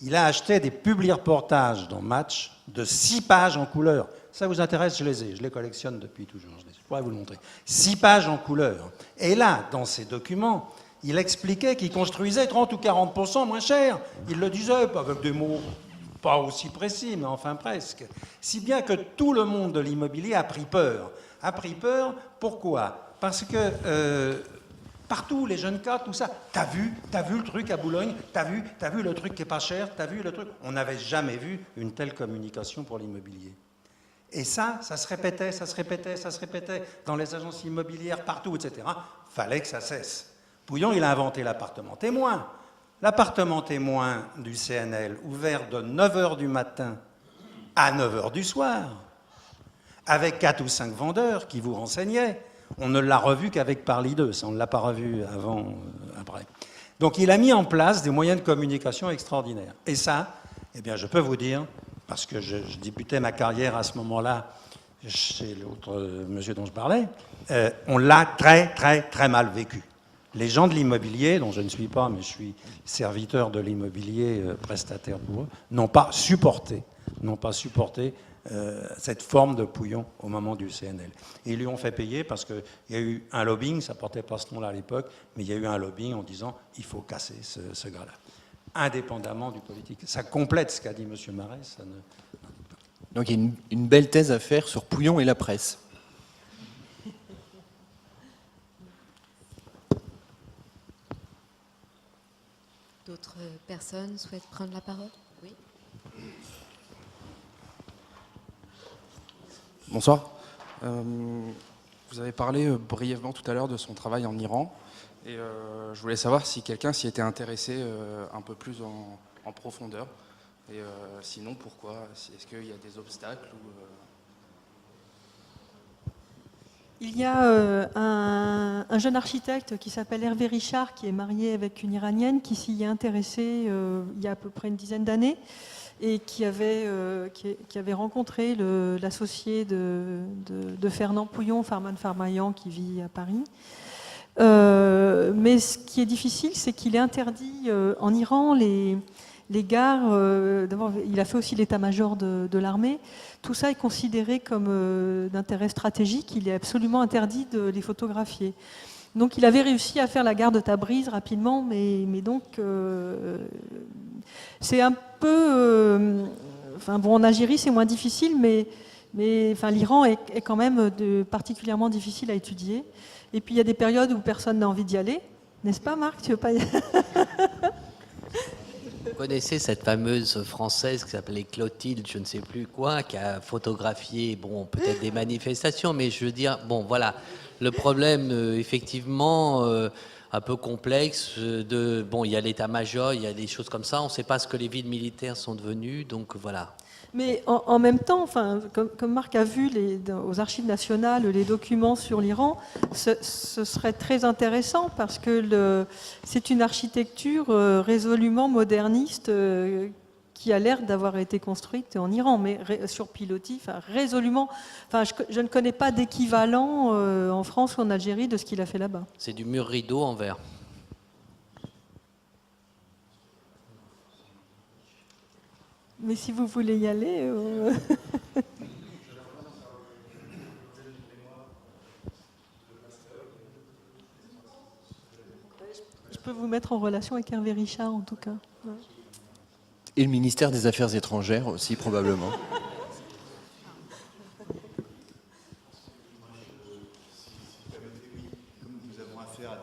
Il a acheté des publi-reportages dans Match de 6 pages en couleur. Ça vous intéresse, je les ai, je les collectionne depuis toujours. Je pourrais vous le montrer. 6 pages en couleur. Et là, dans ces documents, il expliquait qu'il construisait 30 ou 40% moins cher. Il le disait, avec des mots pas aussi précis, mais enfin presque. Si bien que tout le monde de l'immobilier a pris peur. A pris peur, pourquoi? Parce que partout, les jeunes cadres, tout ça, t'as vu le truc à Boulogne, t'as vu le truc qui est pas cher, t'as vu le truc... On n'avait jamais vu une telle communication pour l'immobilier. Et ça se répétait, ça se répétait, ça se répétait dans les agences immobilières, partout, etc. Fallait que ça cesse. Pouillon, il a inventé l'appartement témoin. L'appartement témoin du CNL, ouvert de 9h du matin à 9h du soir, avec 4 ou 5 vendeurs qui vous renseignaient. On ne l'a revu qu'avec Parly 2, ça, on ne l'a pas revu avant, après. Donc il a mis en place des moyens de communication extraordinaires. Et ça, eh bien, je peux vous dire, parce que je débutais ma carrière à ce moment-là chez l'autre monsieur dont je parlais, on l'a très, très, très mal vécu. Les gens de l'immobilier, dont je ne suis pas, mais je suis serviteur de l'immobilier, prestataire pour eux, n'ont pas supporté cette forme de Pouillon au moment du CNL. Et ils lui ont fait payer parce qu'il y a eu un lobbying, ça ne portait pas ce nom-là à l'époque, mais il y a eu un lobbying en disant il faut casser ce gars-là, indépendamment du politique. Ça complète ce qu'a dit M. Marais. Ça ne... Donc il y a une belle thèse à faire sur Pouillon et la presse. D'autres personnes souhaitent prendre la parole? Oui. Bonsoir. Vous avez parlé brièvement tout à l'heure de son travail en Iran. Et je voulais savoir si quelqu'un s'y était intéressé un peu plus en profondeur. Et sinon, pourquoi? Est-ce qu'il y a des obstacles ou, Il y a un jeune architecte qui s'appelle Hervé Richard, qui est marié avec une Iranienne, qui s'y est intéressé il y a à peu près une dizaine d'années et qui avait rencontré l'associé de Fernand Pouillon, Farman Farmayan, qui vit à Paris. Mais ce qui est difficile, c'est qu'il est interdit en Iran les gares. D'abord, il a fait aussi l'état-major de l'armée. Tout ça est considéré comme d'intérêt stratégique. Il est absolument interdit de les photographier. Donc il avait réussi à faire la gare de Tabriz rapidement, mais donc c'est un peu enfin, bon, en Algérie, c'est moins difficile, mais enfin, l'Iran est quand même particulièrement difficile à étudier. Et puis, il y a des périodes où personne n'a envie d'y aller. N'est-ce pas, Marc? Tu veux pas y aller? Vous connaissez cette fameuse Française qui s'appelait Clotilde, je ne sais plus quoi, qui a photographié, bon, peut-être des manifestations, mais je veux dire, bon, voilà, le problème, effectivement, un peu complexe, bon, il y a l'état-major, il y a des choses comme ça, on ne sait pas ce que les villes militaires sont devenues, donc voilà. Mais en même temps, enfin, comme Marc a vu aux archives nationales les documents sur l'Iran, ce serait très intéressant parce que c'est une architecture résolument moderniste qui a l'air d'avoir été construite en Iran, mais sur pilotis, enfin, résolument. Enfin, je ne connais pas d'équivalent en France ou en Algérie de ce qu'il a fait là-bas. C'est du mur rideau en verre. Mais si vous voulez y aller... Je peux vous mettre en relation avec Hervé Richard, en tout cas. Ouais. Et le ministère des Affaires étrangères aussi, probablement. Comme nous avons affaire à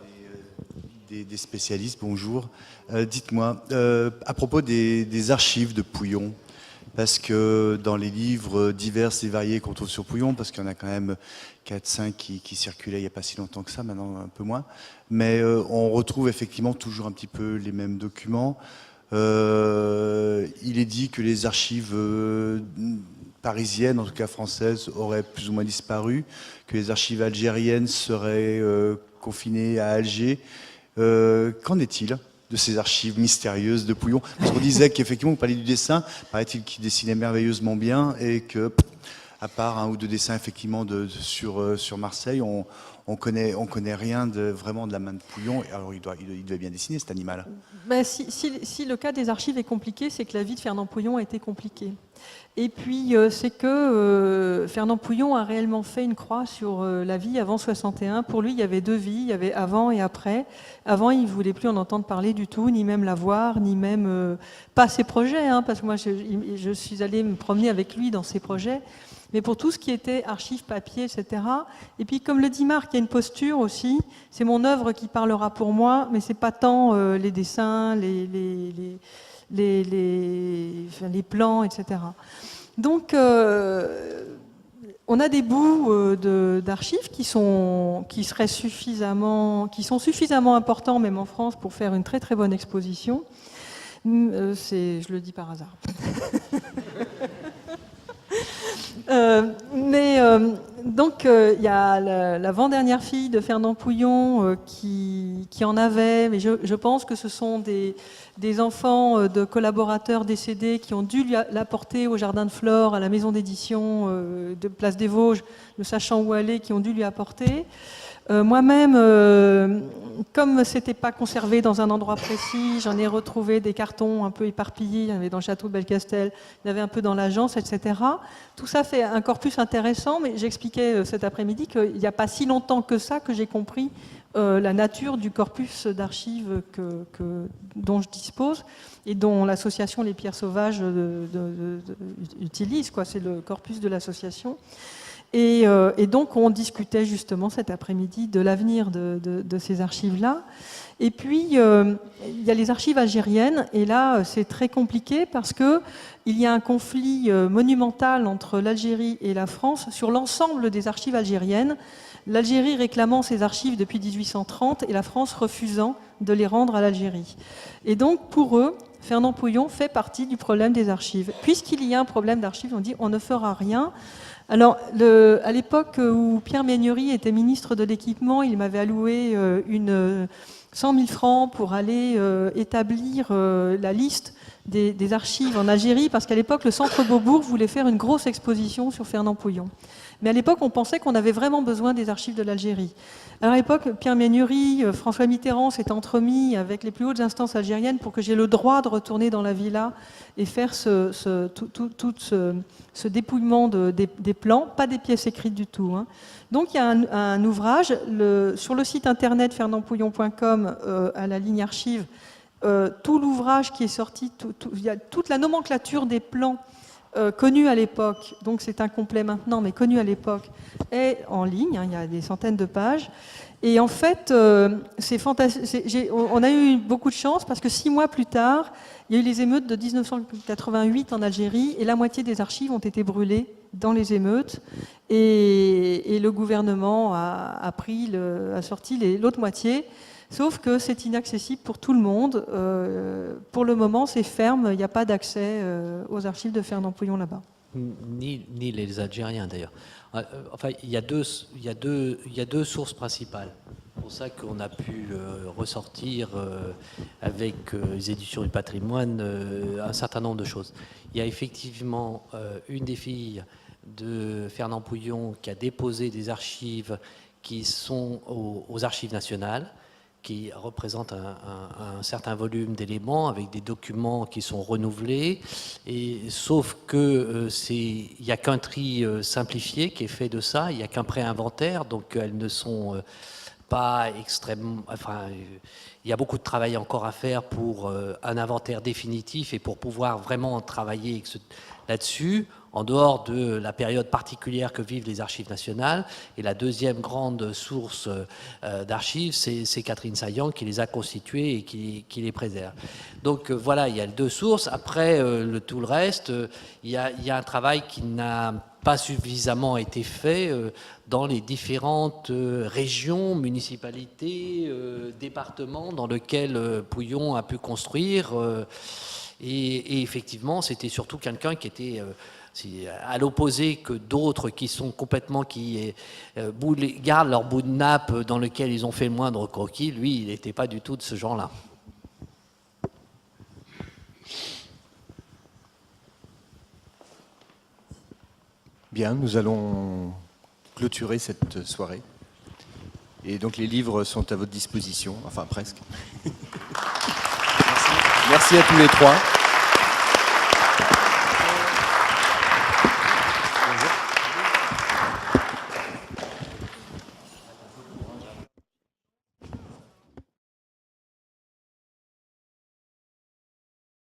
des spécialistes, bonjour. Dites-moi, à propos des archives de Pouillon, parce que dans les livres divers et variés qu'on trouve sur Pouillon, parce qu'il y en a quand même 4-5 qui circulaient il n'y a pas si longtemps que ça, maintenant un peu moins, mais on retrouve effectivement toujours un petit peu les mêmes documents. Il est dit que les archives parisiennes, en tout cas françaises, auraient plus ou moins disparu, que les archives algériennes seraient confinées à Alger. Qu'en est-il de ces archives mystérieuses de Pouillon? Parce qu'on disait qu'effectivement, vous parliez du dessin, paraît-il qu'il dessinait merveilleusement bien et que, à part un ou deux dessins effectivement sur Marseille, on connaît rien vraiment de la main de Pouillon. Alors il devait bien dessiner cet animal. Ben, si le cas des archives est compliqué, c'est que la vie de Fernand Pouillon a été compliquée. Et puis c'est que Fernand Pouillon a réellement fait une croix sur la vie avant 61. Pour lui, il y avait deux vies, il y avait avant et après. Avant, il ne voulait plus en entendre parler du tout, ni même la voir, ni même pas ses projets, hein, parce que moi je suis allée me promener avec lui dans ses projets. Mais pour tout ce qui était archives, papier, etc. Et puis, comme le dit Marc, il y a une posture aussi. C'est mon œuvre qui parlera pour moi, mais c'est pas tant les dessins, les plans, etc. Donc, on a des bouts d'archives qui sont suffisamment importants, même en France, pour faire une très très bonne exposition. Je le dis par hasard. Donc, il y a l'avant-dernière fille de Fernand Pouillon qui en avait, mais je pense que ce sont des enfants de collaborateurs décédés qui ont dû l'apporter au Jardin de Flore, à la maison d'édition de Place des Vosges, ne sachant où aller, qui ont dû lui apporter. Moi-même, comme c'était pas conservé dans un endroit précis, j'en ai retrouvé des cartons un peu éparpillés. Il y en avait dans le château de Belcastel, il y en avait un peu dans l'agence, etc. Tout ça fait un corpus intéressant, mais j'expliquais cet après-midi qu'il n'y a pas si longtemps que ça que j'ai compris la nature du corpus d'archives dont je dispose et dont l'association Les Pierres Sauvages utilise. C'est le corpus de l'association. Et donc, on discutait justement cet après-midi de l'avenir de ces archives-là. Et puis, il y a les archives algériennes, et là, c'est très compliqué parce qu'il y a un conflit monumental entre l'Algérie et la France sur l'ensemble des archives algériennes. L'Algérie réclamant ses archives depuis 1830 et la France refusant de les rendre à l'Algérie. Et donc, pour eux, Fernand Pouillon fait partie du problème des archives. Puisqu'il y a un problème d'archives, on dit on ne fera rien. Alors, à l'époque où Pierre Méhaignerie était ministre de l'Équipement, il m'avait alloué 100 000 francs pour aller établir la liste des archives en Algérie, parce qu'à l'époque, le Centre Beaubourg voulait faire une grosse exposition sur Fernand Pouillon. Mais à l'époque, on pensait qu'on avait vraiment besoin des archives de l'Algérie. Alors à l'époque, Pierre Méhaignerie, François Mitterrand s'est entremis avec les plus hautes instances algériennes pour que j'ai le droit de retourner dans la villa et faire tout ce dépouillement des plans, pas des pièces écrites du tout. Hein. Donc il y a un ouvrage sur le site internet fernandpouillon.com à la ligne archives, tout l'ouvrage qui est sorti, il y a toute la nomenclature des plans connu à l'époque, donc c'est incomplet maintenant, mais connu à l'époque, est en ligne, hein, il y a des centaines de pages. Et en fait, on a eu beaucoup de chance parce que 6 mois plus tard, il y a eu les émeutes de 1988 en Algérie et la moitié des archives ont été brûlées dans les émeutes. Et le gouvernement a sorti l'autre moitié. Sauf que c'est inaccessible pour tout le monde. Pour le moment, c'est ferme. Il n'y a pas d'accès aux archives de Fernand Pouillon là-bas. Ni les Algériens d'ailleurs. Enfin, il y a deux sources principales. C'est pour ça qu'on a pu ressortir avec les éditions du patrimoine un certain nombre de choses. Il y a effectivement une des filles de Fernand Pouillon qui a déposé des archives qui sont aux archives nationales, qui représente un certain volume d'éléments avec des documents qui sont renouvelés, et sauf que il n'y a qu'un tri simplifié qui est fait de ça, il n'y a qu'un pré-inventaire, donc elles ne sont pas extrêmement... Enfin, il y a beaucoup de travail encore à faire pour un inventaire définitif et pour pouvoir vraiment travailler là-dessus, en dehors de la période particulière que vivent les archives nationales. Et la deuxième grande source d'archives, c'est Catherine Saillant qui les a constituées et qui les préserve. Donc voilà, il y a deux sources. Après, tout le reste, il y a un travail qui n'a pas suffisamment été fait dans les différentes régions, municipalités, départements dans lesquels Pouillon a pu construire. Et effectivement, c'était surtout quelqu'un qui était... à l'opposé que d'autres qui sont complètement, gardent leur bout de nappe dans lequel ils ont fait le moindre croquis, lui, il n'était pas du tout de ce genre-là. Bien, nous allons clôturer cette soirée. Et donc les livres sont à votre disposition, enfin presque. Merci à tous les trois.